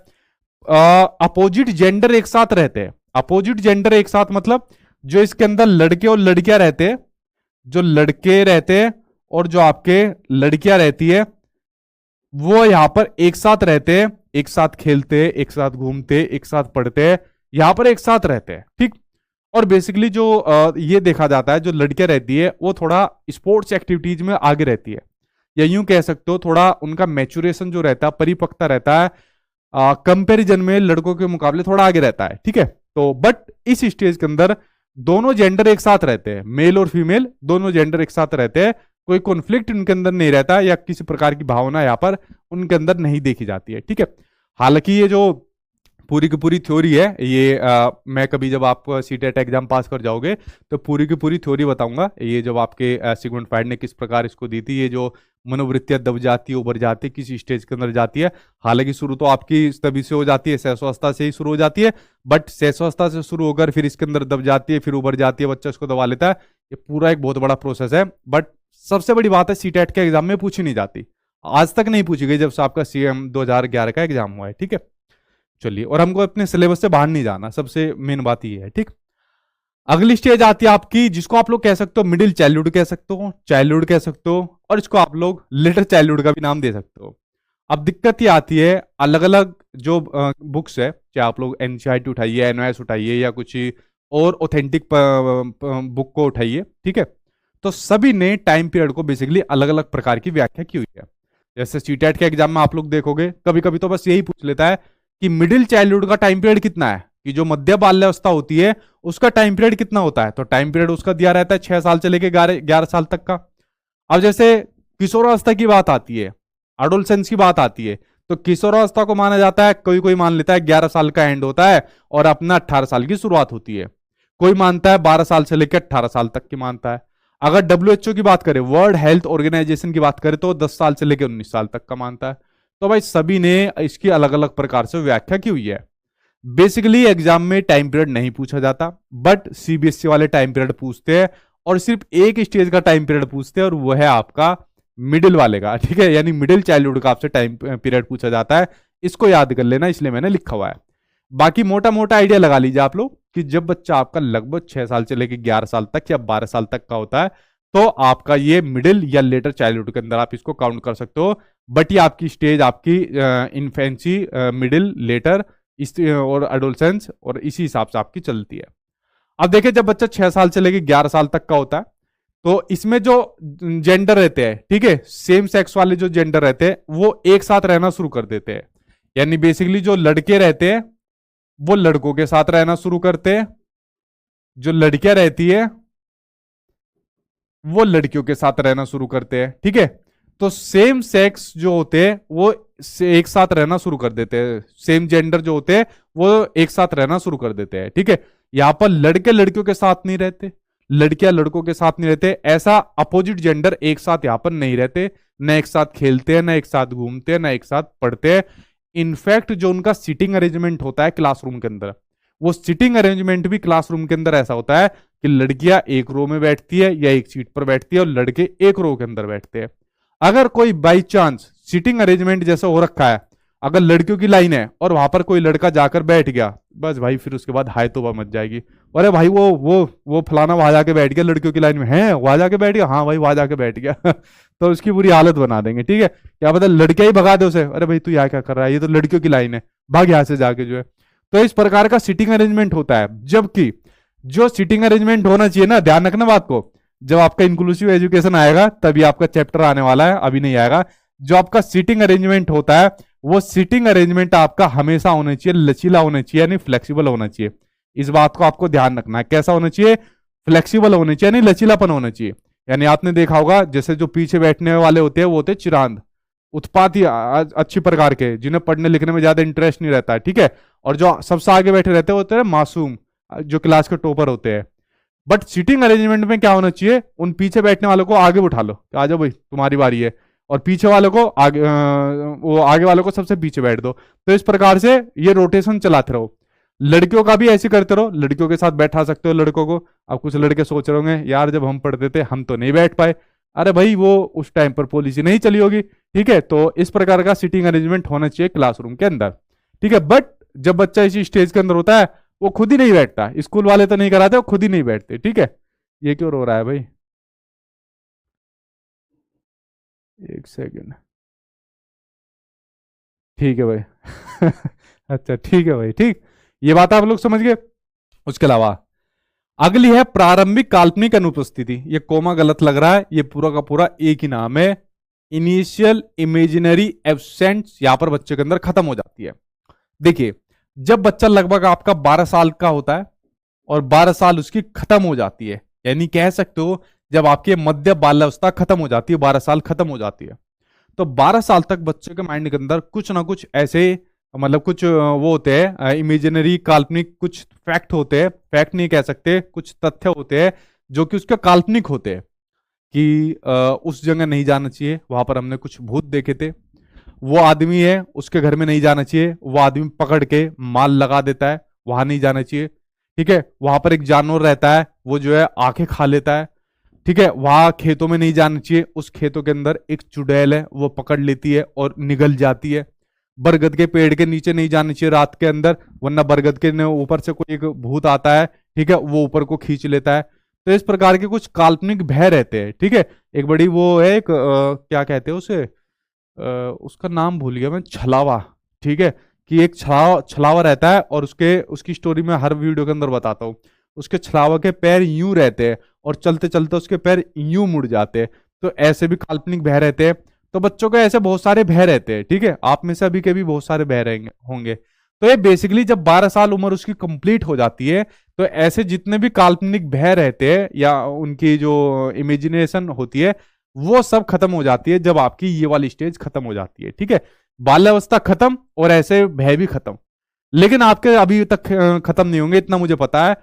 अपोजिट जेंडर एक साथ रहते हैं। अपोजिट जेंडर एक साथ मतलब जो इसके अंदर लड़के और लड़कियां रहते हैं, जो लड़के रहते हैं और जो आपके लड़कियां रहती है, वो यहां पर एक साथ रहते हैं, एक साथ खेलते हैं, एक साथ घूमते, एक साथ पढ़ते हैं, यहां पर एक साथ रहते हैं। ठीक, और बेसिकली जो ये देखा जाता है, जो लड़कियां रहती है वो थोड़ा स्पोर्ट्स एक्टिविटीज में आगे रहती है, या यूं कह सकते हो थोड़ा उनका मैच्योरेशन जो रहता है, परिपक्वता रहता है, कंपैरिजन में लड़कों के मुकाबले थोड़ा आगे रहता है। ठीक है, तो बट इस स्टेज के अंदर दोनों जेंडर एक साथ रहते हैं, मेल और फीमेल दोनों जेंडर एक साथ रहते हैं, कोई कॉन्फ्लिक्ट उनके अंदर नहीं रहता, या किसी प्रकार की भावना यहाँ पर उनके अंदर नहीं देखी जाती है। ठीक है, हालांकि ये जो पूरी की पूरी थ्योरी है, ये मैं कभी जब आप सीटेट एग्जाम पास कर जाओगे तो पूरी की पूरी थ्योरी बताऊंगा, ये जब आपके सिगमंड फ्राइड ने किस प्रकार इसको दी थी, ये जो मनोवृत्तियां दब जाती है, उभर जाती है, किस स्टेज के अंदर जाती है। हालांकि शुरू तो आपकी तभी से हो जाती है, शैशवावस्था से ही शुरू हो जाती है, बट शैशवावस्था से शुरू होकर फिर इसके अंदर दब जाती है, फिर उभर जाती है, बच्चा इसको दबा लेता है। ये पूरा एक बहुत बड़ा प्रोसेस है, बट सबसे बड़ी बात है सीटेट के एग्जाम में पूछी नहीं जाती, आज तक नहीं पूछी गई, जब से आपका सीएम 2011 का एग्जाम हुआ है। ठीक है, चलिए, और हमको अपने सिलेबस से बाहर नहीं जाना, सबसे मेन बात ये है। ठीक, अगली स्टेज आती है आपकी, जिसको आप लोग कह सकते हो मिडिल चाइल्डहुड कह सकते हो, चाइल्डहुड कह सकते हो, और इसको आप लोग लिटिल चाइल्डहुड का भी नाम दे सकते हो। अब दिक्कत ये आती है, अलग अलग जो बुक्स है, चाहे आप लोग एनसीईआरटी उठाइए, एनओएस उठाइए, या कुछ और ऑथेंटिक बुक को उठाइए। ठीक है, तो सभी ने टाइम पीरियड को बेसिकली अलग अलग प्रकार की व्याख्या की हुई है। जैसे सीटेट के एग्जाम में आप लोग देखोगे कभी कभी तो बस यही पूछ लेता है कि मिडिल चाइल्डहुड का टाइम पीरियड कितना है, कि जो मध्य बाल्यावस्था होती है उसका टाइम पीरियड कितना होता है, तो टाइम पीरियड उसका दिया रहता है 6 साल से लेकर 11 साल तक का। अब जैसे किशोरावस्था की बात आती है, एडोलसेंस की बात आती है, तो किशोरावस्था को माना जाता है, कोई कोई मान लेता है 11 साल का एंड होता है और अपना 18 साल की शुरुआत होती है, कोई मानता है 12 साल से लेकर 18 साल तक की मानता है। अगर डब्ल्यूएचओ की बात करें, वर्ल्ड हेल्थ ऑर्गेनाइजेशन की बात करें, तो 10 साल से लेकर 19 साल तक का मानता है। तो भाई सभी ने इसकी अलग अलग प्रकार से व्याख्या की हुई है। बेसिकली एग्जाम में टाइम पीरियड नहीं पूछा जाता, बट सीबीएसई वाले टाइम पीरियड पूछते हैं, और सिर्फ एक स्टेज का टाइम पीरियड पूछते हैं, और वो है आपका मिडिल वाले का। ठीक है, यानी मिडिल चाइल्डहुड का आपसे टाइम पीरियड पूछा जाता है, इसको याद कर लेना, इसलिए मैंने लिखा हुआ है। बाकी मोटा मोटा आइडिया लगा लीजिए आप लोग कि जब बच्चा आपका लगभग 6 साल से लेकर 11 साल तक या 12 साल तक का होता है, तो आपका ये मिडिल या लेटर चाइल्डहुड के अंदर आप इसको काउंट कर सकते हो। बट ये आपकी स्टेज आपकी इन्फेंसी, मिडिल, लेटर और एडोलसेंस, और इसी हिसाब से आपकी चलती है। अब देखिए, जब बच्चा 6 साल से लेकर 11 साल तक का होता है, तो इसमें जो जेंडर रहते हैं, ठीक है, सेम सेक्स वाले जो जेंडर रहते हैं वो एक साथ रहना शुरू कर देते हैं। यानी बेसिकली जो लड़के रहते हैं वो लड़कों के साथ रहना शुरू करते हैं, जो लड़कियां रहती है वो लड़कियों के साथ रहना शुरू करते हैं, ठीक है। तो सेम सेक्स जो होते हैं वो एक साथ रहना शुरू कर देते हैं, सेम जेंडर जो होते हैं वो एक साथ रहना शुरू कर देते हैं, ठीक है। यहां पर लड़के लड़कियों के साथ नहीं रहते, लड़कियां लड़कों के साथ नहीं रहते, ऐसा अपोजिट जेंडर एक साथ यहां पर नहीं रहते, न एक साथ खेलते हैं, न एक साथ घूमते हैं, न एक साथ पढ़ते हैं। इनफैक्ट जो उनका सीटिंग अरेंजमेंट होता है क्लासरूम के अंदर, वो सिटिंग अरेंजमेंट भी क्लासरूम के अंदर ऐसा होता है कि लड़कियां एक रो में बैठती है या एक सीट पर बैठती है और लड़के एक रो के अंदर बैठते हैं। अगर कोई बाई चांस सीटिंग अरेंजमेंट जैसा हो रखा है, अगर लड़कियों की लाइन है और वहां पर कोई लड़का जाकर बैठ गया, बस भाई फिर उसके बाद हाय तौबा मच जाएगी। अरे भाई वो फलाना वहां जाके बैठ गया लड़कियों की लाइन में, है वहां जाके बैठ गया, हाँ भाई वहां जाके बैठ गया तो उसकी बुरी हालत बना देंगे, ठीक है। क्या पता लड़कियां ही भगा दे उसे, अरे भाई तू यहाँ क्या कर रहा है, ये तो लड़कियों की लाइन है, भाग यहाँ से जाके जो है। तो इस प्रकार का सीटिंग अरेंजमेंट होता है। जबकि जो सीटिंग अरेंजमेंट होना चाहिए ना, ध्यान रखना बात को, जब आपका इंक्लूसिव एजुकेशन आएगा तभी आपका चैप्टर आने वाला है, अभी नहीं आएगा। जो आपका सीटिंग अरेंजमेंट होता है वो सीटिंग अरेंजमेंट आपका हमेशा होना चाहिए लचीला होना चाहिए, यानी फ्लेक्सिबल होना चाहिए। इस बात को आपको ध्यान रखना है, कैसा होना चाहिए, फ्लेक्सिबल होना चाहिए, यानी लचीलापन होना चाहिए। यानी आपने देखा होगा जैसे जो पीछे बैठने वाले होते हैं वो होते हैं चिरांद, उत्पाती अच्छी प्रकार के, जिन्हें पढ़ने लिखने में ज्यादा इंटरेस्ट नहीं रहता है, ठीक है। और जो सबसे आगे बैठे रहते हैं होते हैं मासूम, जो क्लास के टॉपर होते हैं। बट सीटिंग अरेंजमेंट में क्या होना चाहिए, उन पीछे बैठने वालों को आगे उठा लो, आ जाओ भाई तुम्हारी बारी है, और पीछे वालों को आगे वो आगे वालों को सबसे पीछे बैठ दो। तो इस प्रकार से ये रोटेशन चलाते रहो। लड़कियों का भी ऐसे करते रहो, लड़कियों के साथ बैठा सकते हो लड़कों को। अब कुछ लड़के सोच रहे होंगे यार जब हम पढ़ते थे हम तो नहीं बैठ पाए, अरे भाई वो उस टाइम पर पॉलिसी नहीं चली होगी, ठीक है। तो इस प्रकार का सीटिंग अरेंजमेंट होना चाहिए क्लासरूम के अंदर, ठीक है। बट जब बच्चा इसी स्टेज के अंदर होता है वो खुद ही नहीं बैठता, स्कूल वाले तो नहीं कराते, वो खुद ही नहीं बैठते, ठीक है। ये क्यों रो रहा है भाई, एक सेकेंड, ठीक है भाई अच्छा ठीक है भाई, ठीक, ये बात आप लोग समझ गए। उसके अलावा अगली है प्रारंभिक काल्पनिक अनुपस्थिति। ये कोमा गलत लग रहा है, ये पूरा का पूरा एक ही नाम है। इनिशियल इमेजिनरी एब्सेंट यहां पर बच्चे के अंदर खत्म हो जाती है। देखिए जब बच्चा लगभग आपका 12 साल का होता है और 12 साल उसकी खत्म हो जाती है, यानी कह सकते हो जब आपकी मध्य बाल्यावस्था खत्म हो जाती है, 12 साल खत्म हो जाती है, तो 12 साल तक बच्चे के माइंड के अंदर कुछ ना कुछ ऐसे, मतलब कुछ वो होते हैं इमेजिनरी काल्पनिक, कुछ फैक्ट होते हैं, फैक्ट नहीं कह सकते, कुछ तथ्य होते हैं जो कि उसके काल्पनिक होते हैं कि उस जगह नहीं जाना चाहिए, वहां पर हमने कुछ भूत देखे थे, वो आदमी है उसके घर में नहीं जाना चाहिए, वो आदमी पकड़ के माल लगा देता है, वहां नहीं जाना चाहिए, ठीक है। वहां पर एक जानवर रहता है वो जो है आंखें खा लेता है, ठीक है। वहां खेतों में नहीं जाना चाहिए, उस खेतों के अंदर एक चुड़ैल है वो पकड़ लेती है और निगल जाती है। बरगद के पेड़ के नीचे नहीं जाना चाहिए रात के अंदर, वरना बरगद के ऊपर से कोई एक भूत आता है, ठीक है, वो ऊपर को खींच लेता है। तो इस प्रकार के कुछ काल्पनिक भय रहते हैं, ठीक है। एक बड़ी वो है एक क्या कहते हैं उसे, उसका नाम भूल गया मैं, छलावा, ठीक है, कि एक छलावा रहता है और उसकी स्टोरी में हर वीडियो के अंदर बताता हूँ। उसके छलावा के पैर यूं रहते हैं और चलते चलते उसके पैर यूं मुड़ जाते हैं। तो ऐसे भी काल्पनिक भय रहते हैं। तो बच्चों के ऐसे बहुत सारे भय रहते हैं, ठीक है। आप में से अभी के भी बहुत सारे भय रहेंगे होंगे। तो ये बेसिकली जब 12 साल उम्र उसकी कंप्लीट हो जाती है तो ऐसे जितने भी काल्पनिक भय रहते हैं या उनकी जो इमेजिनेशन होती है वो सब खत्म हो जाती है जब आपकी ये वाली स्टेज खत्म हो जाती है, ठीक है। बाल्यावस्था खत्म और ऐसे भय भी खत्म, लेकिन आपके अभी तक खत्म नहीं होंगे, इतना मुझे पता है।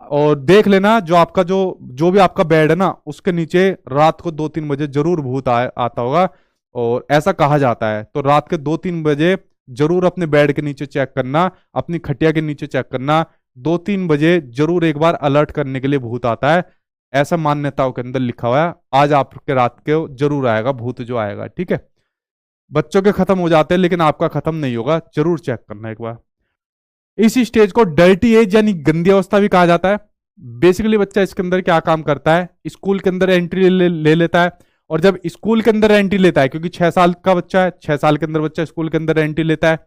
और देख लेना जो आपका जो भी आपका बेड है ना उसके नीचे रात को 2-3 बजे जरूर भूत आता होगा, और ऐसा कहा जाता है। तो रात के 2-3 बजे जरूर अपने बेड के नीचे चेक करना, अपनी खटिया के नीचे चेक करना, 2-3 बजे जरूर एक बार अलर्ट करने के लिए भूत आता है, ऐसा मान्यताओं के अंदर लिखा हुआ है। आज आपके रात के जरूर आएगा भूत जो आएगा, ठीक है। बच्चों के खत्म हो जाते हैं लेकिन आपका खत्म नहीं होगा, जरूर चेक करना एक बार। इसी स्टेज को डर्टी एज यानी गंदी अवस्था भी कहा जाता है। बेसिकली बच्चा इसके अंदर क्या काम करता है, स्कूल के अंदर एंट्री ले लेता है, और जब स्कूल के अंदर एंट्री लेता है, क्योंकि 6 साल का बच्चा है, 6 साल के अंदर बच्चा स्कूल के अंदर एंट्री लेता है,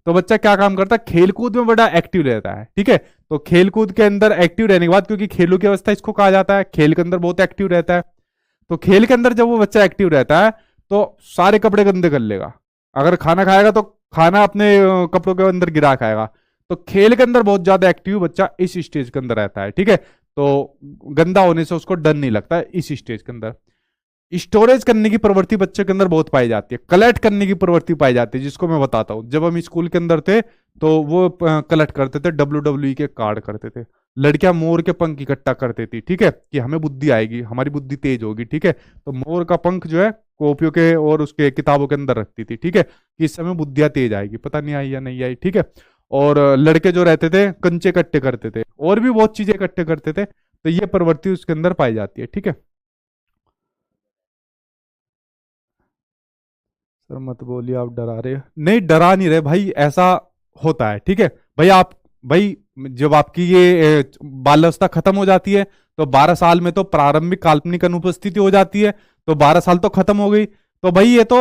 तो बच्चा क्या काम करता है, खेलकूद में बड़ा एक्टिव रहता है, ठीक है। तो खेलकूद के अंदर एक्टिव रहने के बाद, क्योंकि खेलों की अवस्था इसको कहा जाता है, खेल के अंदर बहुत एक्टिव रहता है, तो खेल के अंदर जब वो बच्चा एक्टिव रहता है तो सारे कपड़े गंदे कर लेगा। अगर खाना खाएगा तो खाना अपने कपड़ों के अंदर गिरा खाएगा। तो खेल के अंदर बहुत ज्यादा एक्टिव बच्चा इस स्टेज के अंदर रहता है, ठीक है। तो गंदा होने से उसको डर नहीं लगता है इस स्टेज के अंदर। स्टोरेज करने की प्रवृत्ति बच्चे के अंदर बहुत पाई जाती है, कलेक्ट करने की प्रवृत्ति पाई जाती है, जिसको मैं बताता हूं। जब हम स्कूल के अंदर थे तो वो कलेक्ट करते थे, WWE के कार्ड करते थे। लड़कियां मोर के पंख इकट्ठा करती थी, ठीक है, कि हमें बुद्धि आएगी, हमारी बुद्धि तेज होगी, ठीक है। तो मोर का पंख जो है कॉपियों के और उसके किताबों के अंदर रखती थी, ठीक है, कि इस समय बुद्धियां तेज आएगी। पता नहीं आई या नहीं आई, ठीक है। और लड़के जो रहते थे कंचे इकट्ठे करते थे, और भी बहुत चीजें इकट्ठे करते थे। तो ये प्रवृत्ति उसके अंदर पाई जाती है, ठीक है। सर मत बोलिए, आप डरा रहे हो। नहीं, डरा नहीं रहे भाई, ऐसा होता है, ठीक है। भाई आप, भाई जब आपकी ये बाल्यावस्था खत्म हो जाती है तो 12 साल में तो प्रारंभिक काल्पनिक अनुपस्थिति हो जाती है, तो 12 साल तो खत्म हो गई। तो भाई ये तो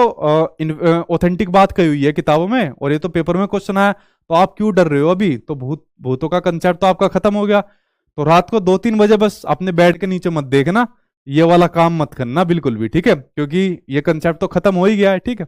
ऑथेंटिक बात कही हुई है किताबों में, और ये तो पेपर में क्वेश्चन आया। तो आप क्यों डर रहे हो? अभी तो भूतों का कंसेप्ट तो आपका खत्म हो गया। तो रात को 2-3 बजे बस अपने बेड के नीचे मत देखना, ये वाला काम मत करना बिल्कुल भी, ठीक है, क्योंकि ये कंसेप्ट तो खत्म हो ही गया है, ठीक है।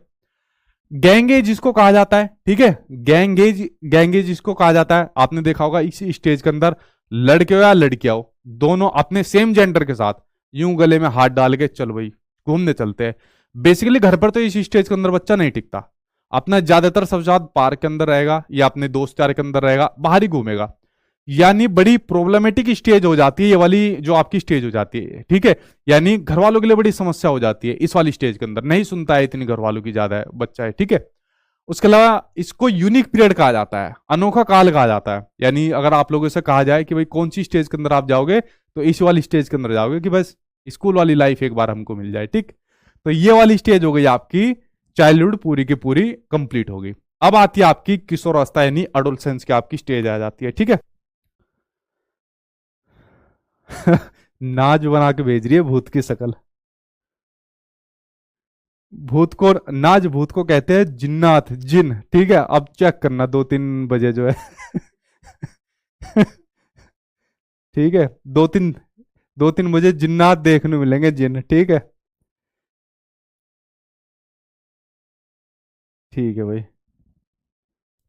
गैंगेज जिसको कहा जाता है, ठीक है, गैंगेज गैंगेज जिसको कहा जाता है, आपने देखा होगा इस स्टेज के अंदर लड़के हो या लड़कियां हो, दोनों अपने सेम जेंडर के साथ यूं गले में हाथ डाल के चल भाई घूमने चलते हैं। बेसिकली घर पर तो इस स्टेज के अंदर बच्चा नहीं टिकता, अपना ज्यादातर सब साथ पार्क के अंदर रहेगा या अपने दोस्त यार के अंदर रहेगा, बाहर ही घूमेगा। यानी बड़ी प्रॉब्लमेटिक स्टेज हो जाती है ये वाली जो आपकी स्टेज हो जाती है, ठीक है। यानी घर वालों के लिए बड़ी समस्या हो जाती है इस वाली स्टेज के अंदर, नहीं सुनता है इतनी घर वालों की, ज्यादा है बच्चा है, ठीक है। उसके अलावा इसको यूनिक पीरियड कहा जाता है, अनोखा काल कहा जाता है। यानी अगर आप लोगों से कहा जाए कि भाई कौन सी स्टेज के अंदर आप जाओगे, तो इस वाली स्टेज के अंदर जाओगे कि बस स्कूल वाली लाइफ एक बार हमको मिल जाए, ठीक। तो ये वाली स्टेज हो गई आपकी चाइल्डहुड, पूरी की पूरी कंप्लीट होगी। अब आती है आपकी किशोरावस्था, यानी अडोलसेंस की आपकी स्टेज आ जाती है, ठीक है। नाच बना के भेज रही है भूत की शक्ल। भूत को, नाच भूत को कहते हैं जिन्नात, जिन, ठीक है। अब चेक करना 2-3 बजे जो है। ठीक है, 2-3 बजे जिन्नात देखने मिलेंगे, जिन, ठीक है। ठीक है भाई,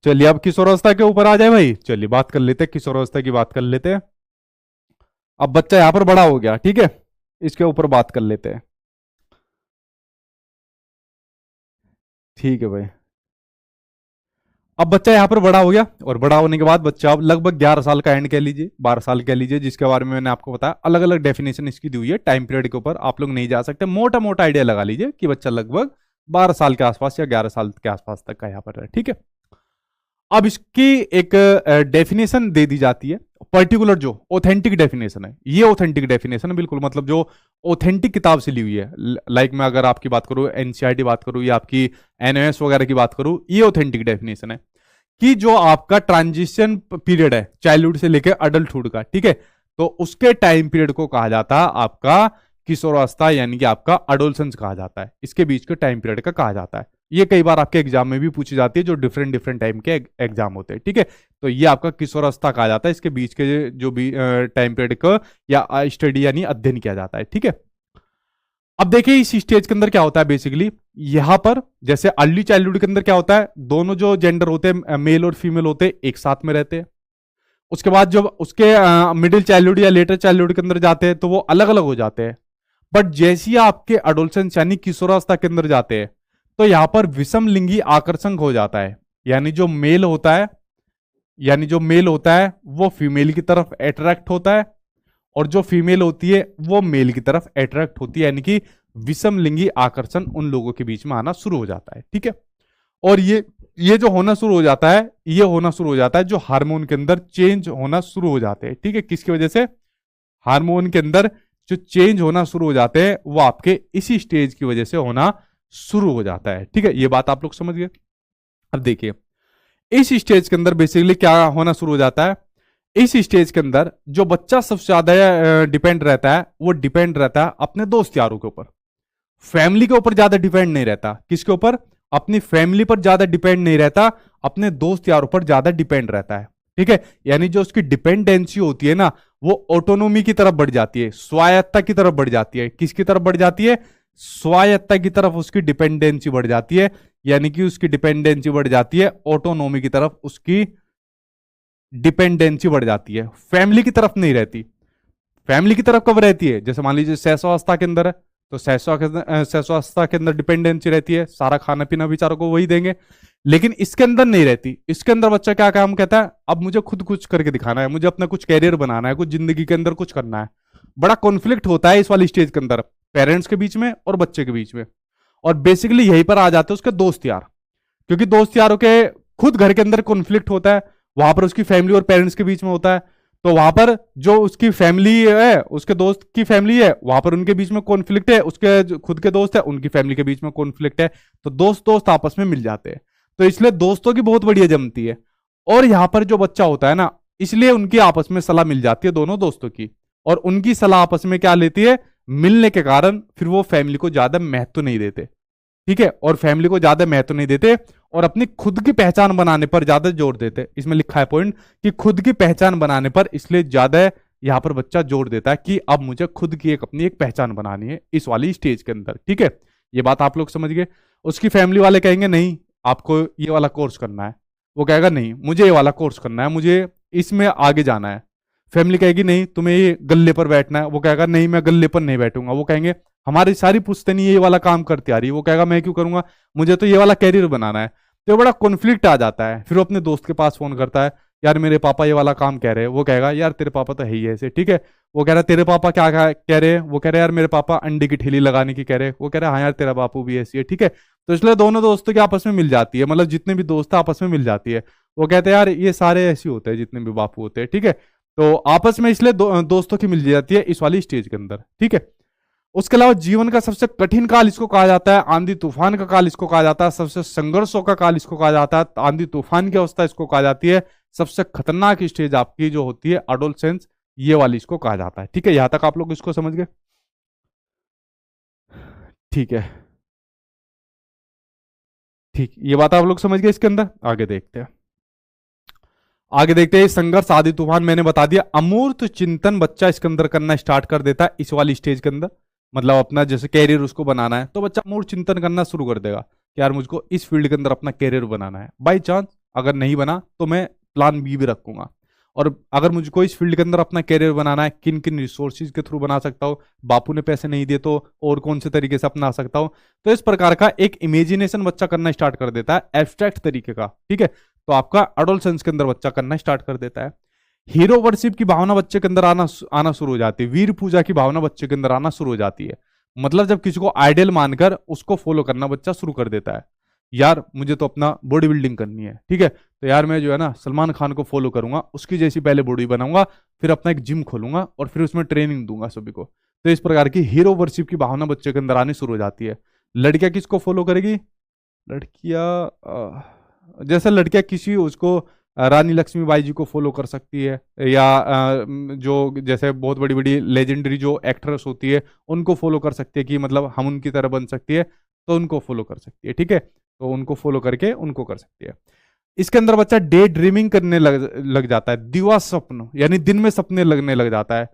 चलिए अब किशोरावस्था के ऊपर आ जाए भाई, चलिए बात कर लेते हैं, किशोरावस्था की बात कर लेते हैं। अब बच्चा यहां पर बड़ा हो गया, ठीक है, इसके ऊपर बात कर लेते हैं। ठीक है भाई, अब बच्चा यहाँ पर बड़ा हो गया, और बड़ा होने के बाद बच्चा अब लगभग 11 साल का एंड कह लीजिए, 12 साल कह लीजिए, जिसके बारे में मैंने आपको बताया। अलग अलग डेफिनेशन इसकी दी हुई है, टाइम पीरियड के ऊपर आप लोग नहीं जा सकते, मोटा मोटा आइडिया लगा लीजिए कि बच्चा लगभग 12 साल के आसपास या 11 साल के आसपास तक का यहाँ पर है, ठीक है। अब इसकी एक डेफिनेशन दे दी जाती है, पर्टिकुलर जो ऑथेंटिक डेफिनेशन है, ये ऑथेंटिक डेफिनेशन है बिल्कुल, मतलब जो ऑथेंटिक किताब से ली हुई है। लाइक मैं अगर आपकी बात करूं, एनसीईआरटी बात करूं या आपकी एनओएस वगैरह की बात करूं, ये ऑथेंटिक डेफिनेशन है कि जो आपका ट्रांजिशन पीरियड है चाइल्डहुड से लेकर अडल्टहुड का, ठीक है, तो उसके टाइम पीरियड को कहा जाता है आपका किशोरावस्था, यानी कि आपका अडोलसेंस कहा जाता है, इसके बीच के टाइम पीरियड का कहा जाता है। ये कई बार आपके एग्जाम में भी पूछी जाती है, जो डिफरेंट डिफरेंट टाइम के एग्जाम होते हैं, ठीक है। तो ये आपका किशोरावस्था कहा जाता है, इसके बीच के जो भी टाइम पीरियड को या स्टडी यानी अध्ययन किया जाता है, ठीक है। अब देखिए इस स्टेज के अंदर क्या होता है बेसिकली, यहां पर जैसे अर्ली चाइल्डहुड के अंदर क्या होता है, दोनों जो जेंडर होते हैं मेल और फीमेल होते हैं एक साथ में रहते हैं। उसके बाद जब उसके मिडिल चाइल्डहुड या लेटर चाइल्डहुड के अंदर जाते हैं तो वो अलग अलग हो जाते हैं। बट जैसे ही आपके अडोलसेंस यानी किशोरावस्था के अंदर जाते हैं तो यहां पर विषम लिंगी आकर्षण हो जाता है, यानी जो मेल होता है, यानी जो मेल होता है वो फीमेल की तरफ अट्रैक्ट होता है, और जो फीमेल होती है वो मेल की तरफ अट्रैक्ट होती है, यानी कि विषम लिंगी आकर्षण उन लोगों के बीच में आना शुरू हो जाता है, ठीक है। और ये जो होना शुरू हो जाता है, ये होना शुरू हो जाता है जो हार्मोन के अंदर चेंज होना शुरू हो जाते हैं, ठीक है। किसकी वजह से? हार्मोन के अंदर जो चेंज होना शुरू हो जाते हैं वो आपके इसी स्टेज की वजह से होना शुरू हो जाता है, ठीक है। ये बात आप लोग समझ गए। अब देखिए इस स्टेज के अंदर बेसिकली क्या होना शुरू हो जाता है, इस स्टेज के अंदर जो बच्चा सबसे ज्यादा डिपेंड रहता है वो डिपेंड रहता है अपने दोस्त यारों के ऊपर, फैमिली के ऊपर ज्यादा डिपेंड नहीं रहता। किसके ऊपर? अपनी फैमिली पर ज्यादा डिपेंड नहीं रहता, अपने दोस्त यारों पर ज्यादा डिपेंड रहता है, ठीक है। यानी जो उसकी डिपेंडेंसी होती है ना, वो ऑटोनोमी की तरफ बढ़ जाती है, स्वायत्तता की तरफ बढ़ जाती है। किसकी तरफ बढ़ जाती है? स्वायत्तता की तरफ उसकी डिपेंडेंसी बढ़ जाती है, यानी कि उसकी डिपेंडेंसी बढ़ जाती है, ऑटोनोमी की तरफ उसकी डिपेंडेंसी बढ़ जाती है, फैमिली की तरफ नहीं रहती। फैमिली की तरफ कब रहती है? जैसे मान लीजिए शैशवावस्था के अंदर है, तो शैशवावस्था के अंदर डिपेंडेंसी रहती है, सारा खाना पीना बेचारों को वही देंगे। लेकिन इसके अंदर नहीं रहती। इसके अंदर बच्चा क्या काम कहता है, अब मुझे खुद कुछ करके दिखाना है, मुझे अपना कुछ कैरियर बनाना है, कुछ जिंदगी के अंदर कुछ करना है। बड़ा कॉन्फ्लिक्ट होता है इस वाली स्टेज के अंदर, पेरेंट्स के बीच में और बच्चे के बीच में। और बेसिकली यहीं पर आ जाते हैं उसके दोस्त यार, क्योंकि दोस्त यारों के खुद घर के अंदर कॉन्फ्लिक्ट होता है, वहां पर उसकी फैमिली और पेरेंट्स के बीच में होता है। तो वहां पर जो उसकी फैमिली है, उसके दोस्त की फैमिली है, वहां पर उनके बीच में कॉन्फ्लिक्ट है, उसके जो खुद के दोस्त है उनकी फैमिली के बीच में कॉन्फ्लिक्ट है। तो दोस्त दोस्त आपस में मिल जाते हैं, तो इसलिए दोस्तों की बहुत बढ़िया जमती है। और यहां पर जो बच्चा होता है ना, इसलिए उनकी आपस में सलाह मिल जाती है दोनों दोस्तों की, और उनकी सलाह आपस में क्या लेती है, मिलने के कारण फिर वो फैमिली को ज्यादा महत्व नहीं देते। ठीक है, और फैमिली को ज्यादा महत्व नहीं देते और अपनी खुद की पहचान बनाने पर ज्यादा जोर देते। इसमें लिखा है पॉइंट कि खुद की पहचान बनाने पर, इसलिए ज्यादा यहां पर बच्चा जोर देता है कि अब मुझे खुद की अपनी एक पहचान बनानी है इस वाली स्टेज के अंदर। ठीक है, ये बात आप लोग समझ गए। उसकी फैमिली वाले कहेंगे नहीं आपको ये वाला कोर्स करना है, वो कहेगा नहीं मुझे ये वाला कोर्स करना है, मुझे इसमें आगे जाना है। फैमिली कहेगी नहीं तुम्हें ये गल्ले पर बैठना है, वो कहेगा नहीं मैं गल्ले पर नहीं बैठूंगा। वो कहेंगे हमारी सारी पुश्तैनी ये वाला काम करती आ रही है, वो कहेगा मैं क्यों करूंगा, मुझे तो ये वाला कैरियर बनाना है। तो बड़ा कॉन्फ्लिक्ट आ जाता है। फिर वो अपने दोस्त के पास फोन करता है, यार मेरे पापा ये वाला काम कह रहे हैं। वो कहेगा यार तेरे पापा तो है ही ऐसे। ठीक है, वो कह रहा है तेरे पापा क्या कह रहे हैं, वो कह रहे यार मेरे पापा अंडे की ठेली लगाने की कह रहे हैं। वो कह रहा है हाँ यार तेरा बापू भी ऐसी है। ठीक है, तो इसलिए दोनों दोस्तों के आपस में मिल जाती है, मतलब जितने भी दोस्त है आपस में मिल जाती है। वो कहते हैं यार ये सारे ऐसे होते हैं जितने भी बापू होते हैं। ठीक है, तो आपस में इसलिए दोस्तों की मिल जाती है इस वाली स्टेज के अंदर। ठीक है, उसके अलावा जीवन का सबसे कठिन काल इसको कहा जाता है, आंधी तूफान का काल इसको कहा जाता है, सबसे संघर्षों का काल इसको कहा जाता है, आंधी तूफान की अवस्था इसको कहा जाती है। सबसे खतरनाक स्टेज आपकी जो होती है एडोलसेंस, ये वाली इसको कहा जाता है। ठीक है, यहां तक आप लोग इसको समझ गए। ठीक है, ठीक, ये बात आप लोग समझ गए। इसके अंदर आगे देखते हैं, आगे देखते हैं। संघर्ष आदि तूफान मैंने बता दिया। अमूर्त चिंतन बच्चा इसके अंदर करना स्टार्ट कर देता है इस वाली स्टेज के अंदर, मतलब अपना जैसे कैरियर उसको बनाना है, तो बच्चा अमूर्त चिंतन करना शुरू कर देगा कि यार मुझको इस फील्ड के अंदर अपना कैरियर बनाना है। बाई चांस अगर नहीं बना तो मैं प्लान बी भी रखूंगा, और अगर मुझको इस फील्ड के अंदर अपना कैरियर बनाना है, किन किन रिसोर्सेज के थ्रू बना सकता हूँ, बापू ने पैसे नहीं दिए तो और कौन से तरीके से अपना सकता हूँ। तो इस प्रकार का एक इमेजिनेशन बच्चा करना स्टार्ट कर देता है एब्स्ट्रैक्ट तरीके का। ठीक है, तो आपका एडोलसेंस के अंदर बच्चा करना स्टार्ट कर देता है। हीरो वर्शिप की भावना बच्चे के अंदर आना शुरू हो जाती है। वीर पूजा की भावना बच्चे के अंदर आना शुरू हो जाती है। मतलब जब किसी को आइडियल मानकर उसको फॉलो करना बच्चा शुरू कर देता है। यार मुझे तो अपना बॉडी बिल्डिंग करनी है। ठीक है, तो यार मैं जो है ना सलमान खान को फॉलो करूंगा, उसकी जैसी पहले बॉडी बनाऊंगा, फिर अपना एक जिम खोलूंगा और फिर उसमें ट्रेनिंग दूंगा सभी को। तो इस प्रकार की हीरो वर्शिप की भावना बच्चे के अंदर आनी शुरू हो जाती है। लड़कियां किसको फॉलो करेगी? जैसे लड़कियां किसी उसको रानी लक्ष्मीबाई जी को फॉलो कर सकती है, या जो जैसे बहुत बड़ी बड़ी लेजेंडरी जो एक्ट्रेस होती है उनको फॉलो कर सकती है कि मतलब हम उनकी तरह बन सकती है, तो उनको फॉलो कर सकती है। ठीक है, तो उनको फॉलो करके उनको कर सकती है। इसके अंदर बच्चा डे ड्रीमिंग करने लग जाता है, दिवा स्वप्न, यानी दिन में सपने लगने लग जाता है।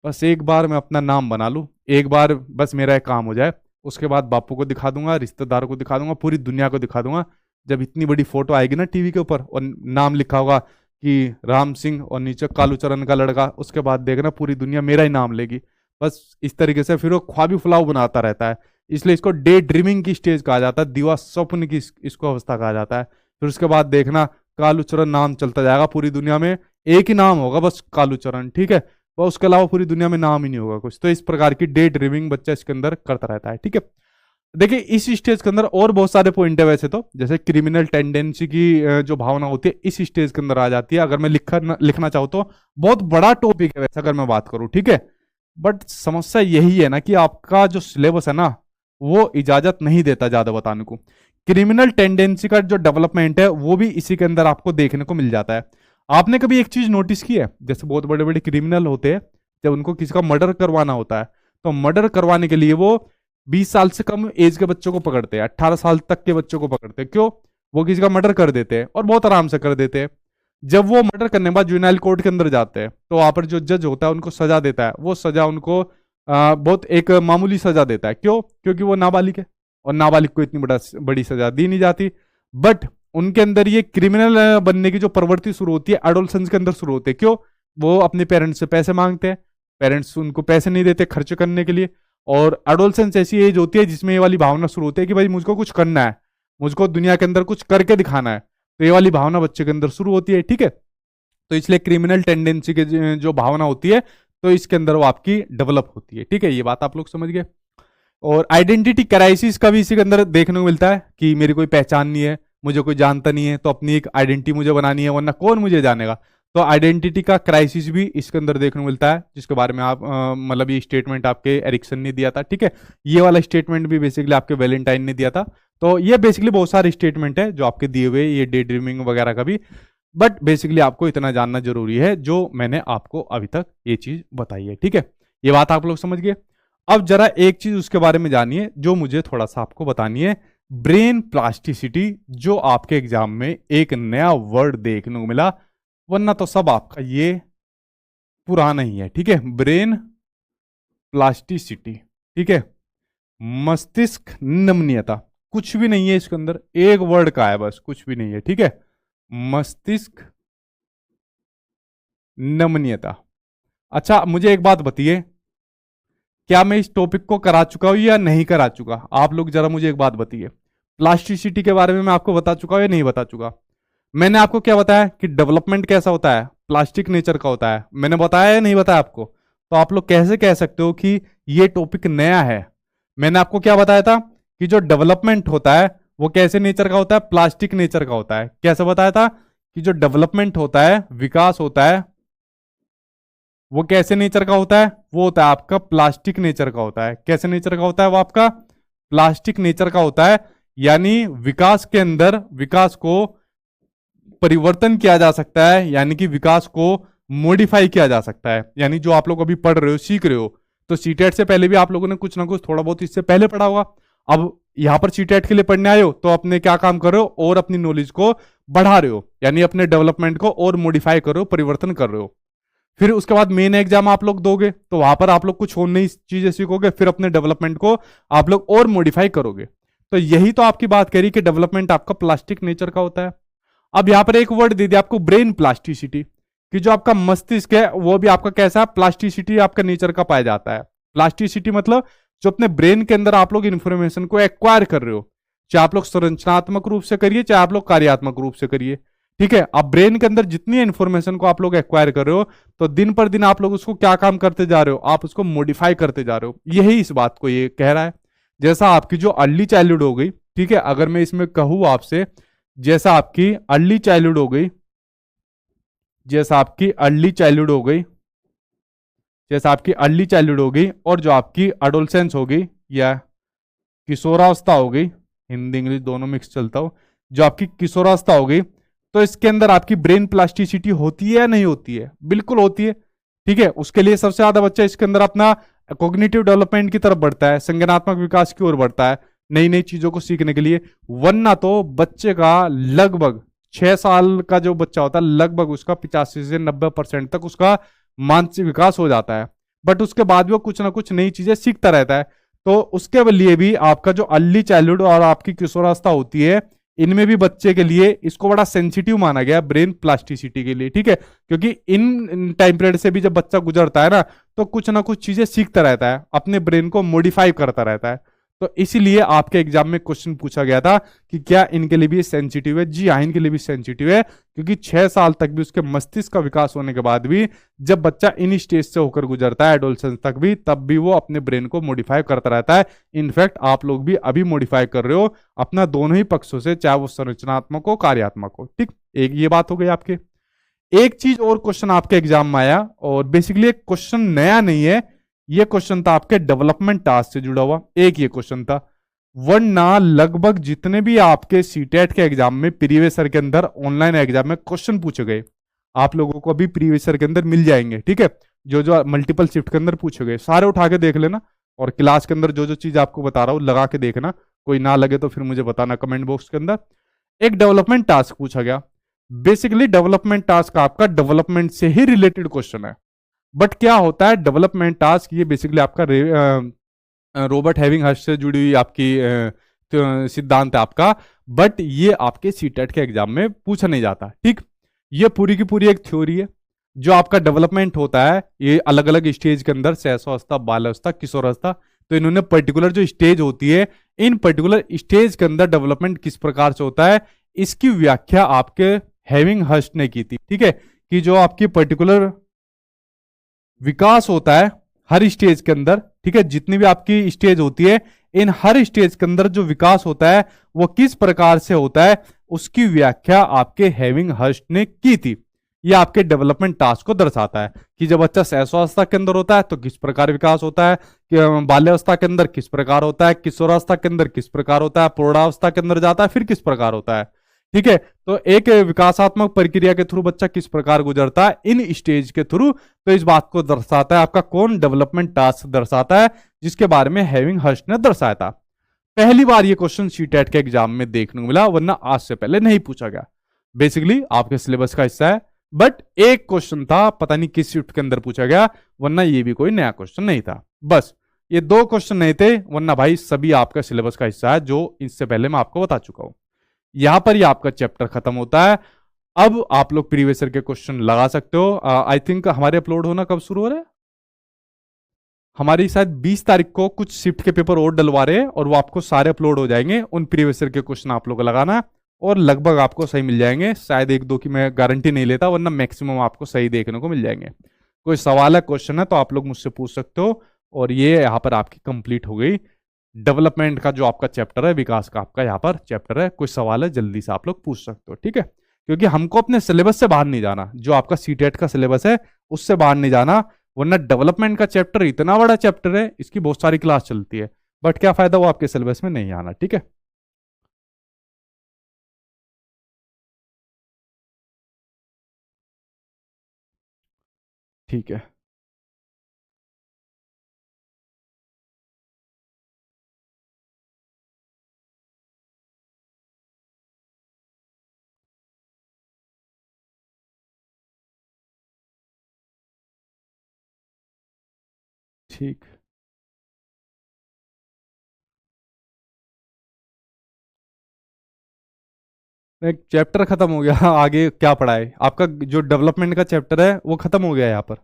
बस एक बार मैं अपना नाम बना लूं, एक बार बस मेरा एक काम हो जाए, उसके बाद बापू को दिखा दूंगा, रिश्तेदारों को दिखा दूंगा, पूरी दुनिया को दिखा दूंगा। जब इतनी बड़ी फोटो आएगी ना टीवी के ऊपर और नाम लिखा होगा कि राम सिंह और नीचे कालूचरण का लड़का, उसके बाद देखना पूरी दुनिया मेरा ही नाम लेगी। बस इस तरीके से फिर वो ख्वाबी फुलाव बनाता रहता है, इसलिए इसको डे ड्रीमिंग की स्टेज कहा जाता है, दिवा स्वप्न की इसको अवस्था कहा जाता है। फिर उसके बाद देखना कालूचरण नाम चलता जाएगा पूरी दुनिया में, एक ही नाम होगा बस कालूचरण। ठीक है, और उसके अलावा पूरी दुनिया में नाम ही नहीं होगा कुछ। तो इस प्रकार की डे ड्रीमिंग बच्चा इसके अंदर करता रहता है। ठीक है, देखिए इस स्टेज के अंदर और बहुत सारे पॉइंट है वैसे तो, जैसे क्रिमिनल टेंडेंसी की जो भावना होती है इस स्टेज के अंदर आ जाती है। अगर मैं लिखना चाहूँ तो बहुत बड़ा टॉपिक है वैसे अगर मैं बात करूँ। ठीक है, बट समस्या यही है ना कि आपका जो सिलेबस है ना वो इजाजत नहीं देता ज्यादा बताने को। क्रिमिनल टेंडेंसी का जो डेवलपमेंट है वो भी इसी के अंदर आपको देखने को मिल जाता है। आपने कभी एक चीज नोटिस की है, जैसे बहुत बड़े बड़े क्रिमिनल होते हैं, जब उनको किसी का मर्डर करवाना होता है तो मर्डर करवाने के लिए वो 20 साल से कम एज के बच्चों को पकड़ते हैं, 18 साल तक के बच्चों को पकड़ते हैं। क्यों? वो किसी का मर्डर कर देते हैं और बहुत आराम से कर देते हैं। जब वो मर्डर करने के बाद जुवेनाइल कोर्ट के अंदर जाते हैं तो वहां पर जो जज होता है उनको सजा देता है, वो सजा उनको बहुत एक मामूली सजा देता है। क्यों? क्योंकि वो नाबालिग है और नाबालिग को इतनी बड़ी सजा दी नहीं जाती। बट उनके अंदर ये क्रिमिनल बनने की जो प्रवृत्ति शुरू होती है एडोलसेंस के अंदर शुरू होती है। क्यों? वो अपने पेरेंट्स से पैसे मांगते हैं, पेरेंट्स उनको पैसे नहीं देते खर्च करने के लिए। और एडोलसेंस ऐसी एज होती है जिसमें ये वाली भावना शुरू होती है कि भाई मुझको कुछ करना है, मुझको दुनिया के अंदर कुछ करके दिखाना है, तो ये वाली भावना बच्चे के अंदर शुरू होती है, ठीक है। तो इसलिए क्रिमिनल टेंडेंसी के जो भावना होती है तो इसके अंदर वो आपकी डेवलप होती है, ठीक है। ये बात आप लोग समझ गए। और आइडेंटिटी क्राइसिस का भी इसी के अंदर देखने को मिलता है कि मेरी कोई पहचान नहीं है, मुझे कोई जानता नहीं है, तो अपनी एक आइडेंटिटी मुझे बनानी है, वरना कौन मुझे जानेगा। तो आइडेंटिटी का क्राइसिस भी इसके अंदर देखने को मिलता है, जिसके बारे में आप मतलब ये स्टेटमेंट आपके एरिक्सन ने दिया था, ठीक है। ये वाला स्टेटमेंट भी बेसिकली आपके वैलेंटाइन ने दिया था। तो ये बेसिकली बहुत सारे स्टेटमेंट है जो आपके दिए हुए, ये डे ड्रीमिंग वगैरह का भी। बट बेसिकली आपको इतना जानना जरूरी है जो मैंने आपको अभी तक ये चीज बताई है, ठीक है। ये बात आप लोग समझ गए। अब जरा एक चीज उसके बारे में जानिए जो मुझे थोड़ा सा आपको बतानी है, ब्रेन प्लास्टिसिटी, जो आपके एग्जाम में एक नया वर्ड देखने को मिला, वरना तो सब आपका ये पुराना ही है, ठीक है। ब्रेन प्लास्टिसिटी, ठीक है। मस्तिष्क नमनीयता, कुछ भी नहीं है इसके अंदर, एक वर्ड का है बस, कुछ भी नहीं है, ठीक है। मस्तिष्क नमनीयता। अच्छा मुझे एक बात बताइए, क्या मैं इस टॉपिक को करा चुका हूं या नहीं करा चुका? आप लोग जरा मुझे एक बात बताइए, प्लास्टिसिटी के बारे में मैं आपको बता चुका हूं या नहीं बता चुका? मैंने आपको क्या बताया कि डेवलपमेंट कैसा होता है, प्लास्टिक नेचर का होता है, मैंने बताया या नहीं बताया आपको? तो आप लोग कैसे कह सकते हो कि ये टॉपिक नया है? मैंने आपको क्या बताया था कि जो डेवलपमेंट होता है वो कैसे नेचर का होता है, प्लास्टिक नेचर का होता है। कैसे बताया था कि जो डेवलपमेंट होता है, विकास होता है, वो कैसे नेचर का होता है? वो होता है आपका प्लास्टिक नेचर का होता है। कैसे नेचर का होता है? वो आपका प्लास्टिक नेचर का होता है। यानी विकास के अंदर विकास को परिवर्तन किया जा सकता है, यानी कि विकास को मॉडिफाई किया जा सकता है। यानी जो आप लोग अभी पढ़ रहे हो, सीख रहे हो, तो सीटेट से पहले भी आप लोगों ने कुछ ना कुछ थोड़ा बहुत इससे पहले पढ़ा होगा। अब यहां पर सीटेट के लिए पढ़ने आए हो तो अपने क्या काम कर रहे हो, और अपनी नॉलेज को बढ़ा रहे हो, यानी अपने डेवलपमेंट को और मॉडिफाई कर रहे हो, परिवर्तन कर रहे हो। फिर उसके बाद मेन एग्जाम आप लोग दोगे तो वहां पर आप लोग कुछ और नई चीजें सीखोगे, फिर अपने डेवलपमेंट को आप लोग और मॉडिफाई करोगे। तो यही तो आपकी बात करी कि डेवलपमेंट आपका प्लास्टिक नेचर का होता है। अब यहां पर एक वर्ड दे दिया आपको, ब्रेन प्लास्टिसिटी, कि जो आपका मस्तिष्क है वो भी आपका कैसा, प्लास्टिसिटी आपका नेचर का पाया जाता है। प्लास्टिसिटी मतलब जो अपने ब्रेन के अंदर आप लोग इंफॉर्मेशन को एक्वायर कर रहे हो, चाहे आप लोग संरचनात्मक रूप से करिए, चाहे आप लोग कार्यात्मक रूप से करिए, ठीक है। अब ब्रेन के अंदर जितनी इंफॉर्मेशन को आप लोग एक्वायर कर रहे हो, तो दिन पर दिन आप लोग उसको क्या काम करते जा रहे हो, आप उसको मॉडिफाई करते जा रहे हो। यही इस बात को ये कह रहा है। जैसा आपकी जो अर्ली चाइल्डहुड हो गई, ठीक है, अगर मैं इसमें कहूं आपसे, जैसा आपकी अर्ली चाइल्डहुड हो गई, जैसा आपकी अर्ली चाइल्डहुड हो गई, जैसा आपकी अर्ली चाइल्डहुड हो गई, और जो आपकी एडोलसेंस हो गई या किशोरावस्था हो गई, हिंदी इंग्लिश दोनों मिक्स चलता हो, जो आपकी किशोरावस्था हो गई, तो इसके अंदर आपकी ब्रेन प्लास्टिसिटी होती है या नहीं होती है? बिल्कुल होती है, ठीक है। उसके लिए सबसे ज्यादा बच्चा इसके अंदर अपना कॉग्निटिव डेवलपमेंट की तरफ बढ़ता है, संज्ञानात्मक विकास की ओर बढ़ता है, नई नई चीजों को सीखने के लिए। वरना तो बच्चे का लगभग 6 साल का जो बच्चा होता है, लगभग उसका 85 से 90% तक उसका मानसिक विकास हो जाता है, बट उसके बाद भी वो कुछ ना कुछ नई चीजें सीखता रहता है। तो उसके लिए भी आपका जो अर्ली चाइल्डहुड और आपकी किशोरावस्था होती है, इनमें भी बच्चे के लिए इसको बड़ा सेंसिटिव माना गया ब्रेन प्लास्टिसिटी के लिए, ठीक है। क्योंकि इन टाइम पीरियड से भी जब बच्चा गुजरता है ना, तो कुछ ना कुछ चीजें सीखता रहता है, अपने ब्रेन को मॉडिफाई करता रहता है। तो इसीलिए आपके एग्जाम में क्वेश्चन पूछा गया था कि क्या इनके लिए भी सेंसिटिव है? जी हाँ, इनके लिए भी सेंसिटिव है, क्योंकि 6 साल तक भी उसके मस्तिष्क का विकास होने के बाद भी जब बच्चा इन स्टेज से होकर गुजरता है एडोलसेंस तक भी, तब भी वो अपने ब्रेन को मॉडिफाई करता रहता है। इनफैक्ट आप लोग भी अभी मॉडिफाई कर रहे हो अपना, दोनों ही पक्षों से, चाहे वो संरचनात्मक हो, कार्यात्मक हो, ठीक। एक ये बात हो गई आपके। एक चीज और क्वेश्चन आपके एग्जाम में आया, और बेसिकली एक क्वेश्चन नया नहीं है, ये क्वेश्चन था आपके डेवलपमेंट टास्क से जुड़ा हुआ, एक ये क्वेश्चन था। वरना लगभग जितने भी आपके सीटेट के एग्जाम में प्रीवियस ईयर के अंदर ऑनलाइन एग्जाम में क्वेश्चन पूछे गए, आप लोगों को अभी प्रीवियस ईयर के अंदर मिल जाएंगे, ठीक है। जो जो मल्टीपल शिफ्ट के अंदर पूछे गए सारे उठा के देख लेना, और क्लास के अंदर जो जो चीज आपको बता रहा हूं लगा के देखना, कोई ना लगे तो फिर मुझे बताना कमेंट बॉक्स के अंदर। एक डेवलपमेंट टास्क पूछा गया। बेसिकली डेवलपमेंट टास्क आपका डेवलपमेंट से ही रिलेटेड क्वेश्चन है। बट क्या होता है डेवलपमेंट टास्क, ये बेसिकली आपका रॉबर्ट हैविंगहर्स्ट से जुड़ी हुई आपकी सिद्धांत है आपका, बट ये आपके सीटेट के एग्जाम में पूछा नहीं जाता, ठीक। ये पूरी की पूरी एक थ्योरी है। जो आपका डेवलपमेंट होता है ये अलग अलग स्टेज के अंदर, शैशवावस्था, बाल्यावस्था, किशोरावस्था, तो इन्होंने पर्टिकुलर जो स्टेज होती है, इन पर्टिकुलर स्टेज के अंदर डेवलपमेंट किस प्रकार से होता है, इसकी व्याख्या आपके हेविंग हर्स्ट ने की थी। ठीक है, कि जो आपकी पर्टिकुलर विकास होता है हर स्टेज के अंदर, ठीक है, जितनी भी आपकी स्टेज होती है, इन हर स्टेज के अंदर जो विकास होता है वो किस प्रकार से होता है, उसकी व्याख्या आपके हेविंग हर्स्ट ने की थी। ये आपके डेवलपमेंट टास्क को दर्शाता है कि जब बच्चा शैशवावस्था के अंदर होता है तो किस प्रकार विकास होता है, कि बाल्यावस्था के अंदर किस प्रकार होता है, किशोरावस्था के अंदर किस प्रकार होता है, प्रौढ़ावस्था के अंदर जाता है फिर किस प्रकार होता है। ठीक है, तो एक विकासात्मक प्रक्रिया के थ्रू बच्चा किस प्रकार गुजरता है इन स्टेज के थ्रू, तो इस बात को दर्शाता है आपका कौन, डेवलपमेंट टास्क दर्शाता है, जिसके बारे में हेविंग हर्स्ट ने दर्शाया था। पहली बार ये क्वेश्चन सीटेट के एग्जाम में देखने को मिला, वरना आज से पहले नहीं पूछा गया। बेसिकली आपके सिलेबस का हिस्सा है, बट एक क्वेश्चन था, पता नहीं किस शिफ्ट के अंदर पूछा गया, वरना ये भी कोई नया क्वेश्चन नहीं था। बस ये दो क्वेश्चन नहीं थे, वरना भाई सभी आपका सिलेबस का हिस्सा है, जो इससे पहले मैं आपको बता चुका हूं। यहां पर ही आपका चैप्टर खत्म होता है। अब आप लोग प्रीवियस ईयर के क्वेश्चन लगा सकते हो। आई थिंक हमारे अपलोड होना कब शुरू हो रहा है, हमारी शायद 20 तारीख को कुछ शिफ्ट के पेपर और डलवा रहे हैं, और वो आपको सारे अपलोड हो जाएंगे। उन प्रीवियस ईयर के क्वेश्चन आप लोग को लगाना, और लगभग आपको सही मिल जाएंगे। शायद एक दो की मैं गारंटी नहीं लेता, वरना मैक्सिमम आपको सही देखने को मिल जाएंगे। कोई सवाल है, क्वेश्चन है, तो आप लोग मुझसे पूछ सकते हो। और ये यहाँ पर आपकी कंप्लीट हो गई डेवलपमेंट का जो आपका चैप्टर है, विकास का आपका यहाँ पर चैप्टर है। कोई सवाल है जल्दी से आप लोग पूछ सकते हो, ठीक है, क्योंकि हमको अपने सिलेबस से बाहर नहीं जाना, जो आपका सीटेट का सिलेबस है उससे बाहर नहीं जाना, वरना डेवलपमेंट का चैप्टर इतना बड़ा चैप्टर है, इसकी बहुत सारी क्लास चलती है, बट क्या फायदा वो आपके सिलेबस में नहीं आना। ठीक है, ठीक है, ठीक। एक चैप्टर खत्म हो गया आगे क्या पढ़ा है आपका, जो डेवलपमेंट का चैप्टर है वो खत्म हो गया है यहाँ पर।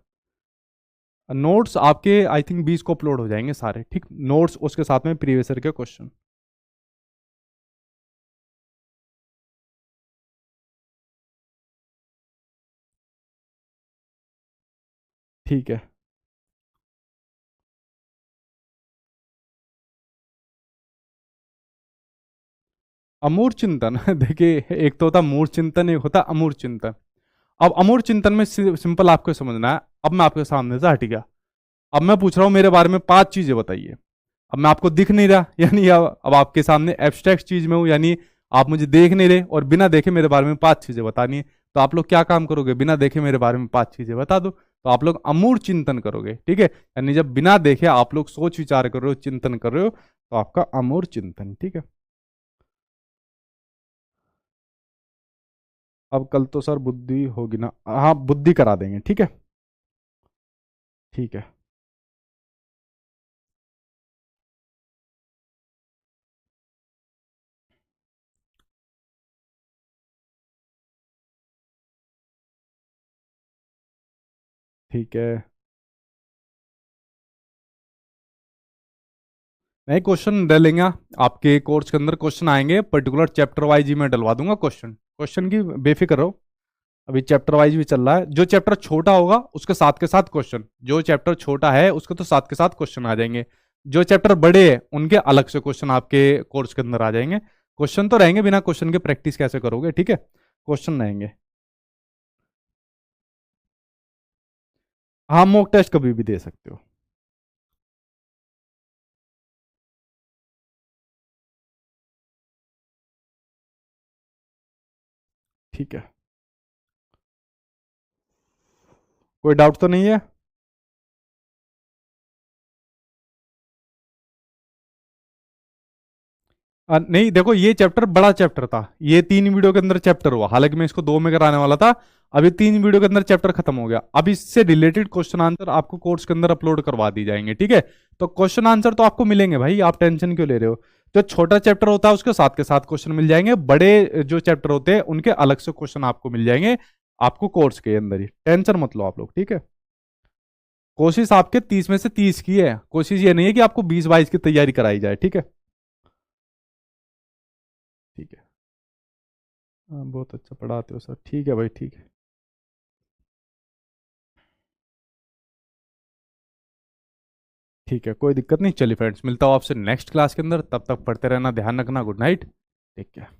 नोट्स आपके आई थिंक 20 को अपलोड हो जाएंगे सारे, ठीक, नोट्स उसके साथ में प्रीवियस ईयर के क्वेश्चन। ठीक है, अमूर्त चिंतन देखिए, एक तो होता मूर्त चिंतन, एक होता अमूर्त चिंतन। अब अमूर्त चिंतन में सिंपल आपको समझना है। अब मैं आपके सामने से हट गया, अब मैं पूछ रहा हूं मेरे बारे में 5 चीजें बताइए। अब मैं आपको दिख नहीं रहा, यानी अब आपके सामने एब्स्ट्रैक्ट चीज में हूं, यानी आप मुझे देख नहीं रहे, और बिना देखे मेरे बारे में 5 चीजें बतानी है। तो आप लोग क्या काम करोगे, बिना देखे मेरे बारे में 5 चीजें बता दो, तो आप लोग अमूर्त चिंतन करोगे। ठीक है, यानी जब बिना देखे आप लोग सोच विचार कर रहे हो, चिंतन कर रहे हो, तो आपका अमूर्त चिंतन। ठीक है, अब कल तो सर बुद्धि होगी ना, हाँ बुद्धि करा देंगे, ठीक है, ठीक है, ठीक है। नहीं, क्वेश्चन डलेंगे आपके कोर्स के अंदर, क्वेश्चन आएंगे पर्टिकुलर चैप्टर वाइज ही मैं डलवा दूंगा क्वेश्चन, क्वेश्चन की बेफिक्र रहो। अभी चैप्टर वाइज भी चल रहा है, जो चैप्टर छोटा होगा उसके साथ के साथ क्वेश्चन, जो चैप्टर छोटा है उसके तो साथ के साथ क्वेश्चन आ जाएंगे, जो चैप्टर बड़े हैं उनके अलग से क्वेश्चन आपके कोर्स के अंदर आ जाएंगे। क्वेश्चन तो रहेंगे, बिना क्वेश्चन के प्रैक्टिस कैसे करोगे, ठीक है, क्वेश्चन रहेंगे। हाँ, मॉक टेस्ट कभी भी दे सकते हो। ठीक है, कोई डाउट तो नहीं है। नहीं देखो, ये चैप्टर बड़ा चैप्टर था, ये 3 वीडियो के अंदर चैप्टर हुआ, हालांकि मैं इसको 2 में कराने वाला था। अभी 3 वीडियो के अंदर चैप्टर खत्म हो गया, अब इससे रिलेटेड क्वेश्चन आंसर आपको कोर्स के अंदर अपलोड करवा दी जाएंगे। ठीक है, तो क्वेश्चन आंसर तो आपको मिलेंगे भाई, आप टेंशन क्यों ले रहे हो। जो छोटा चैप्टर होता है उसके साथ के साथ क्वेश्चन मिल जाएंगे, बड़े जो चैप्टर होते हैं उनके अलग से क्वेश्चन आपको मिल जाएंगे। आपको कोर्स के अंदर ही, टेंशन मत लो आप लोग, ठीक है। कोशिश आपके 30 में से 30 की है, कोशिश ये नहीं है कि आपको 20-22 की तैयारी कराई जाए, ठीक है। ठीक है। हाँ, बहुत अच्छा पढ़ाते हो सर, ठीक है भाई, ठीक है। ठीक है, कोई दिक्कत नहीं। चलिए फ्रेंड्स, मिलता हूँ आपसे नेक्स्ट क्लास के अंदर, तब तक पढ़ते रहना, ध्यान रखना, गुड नाइट, टेक केयर।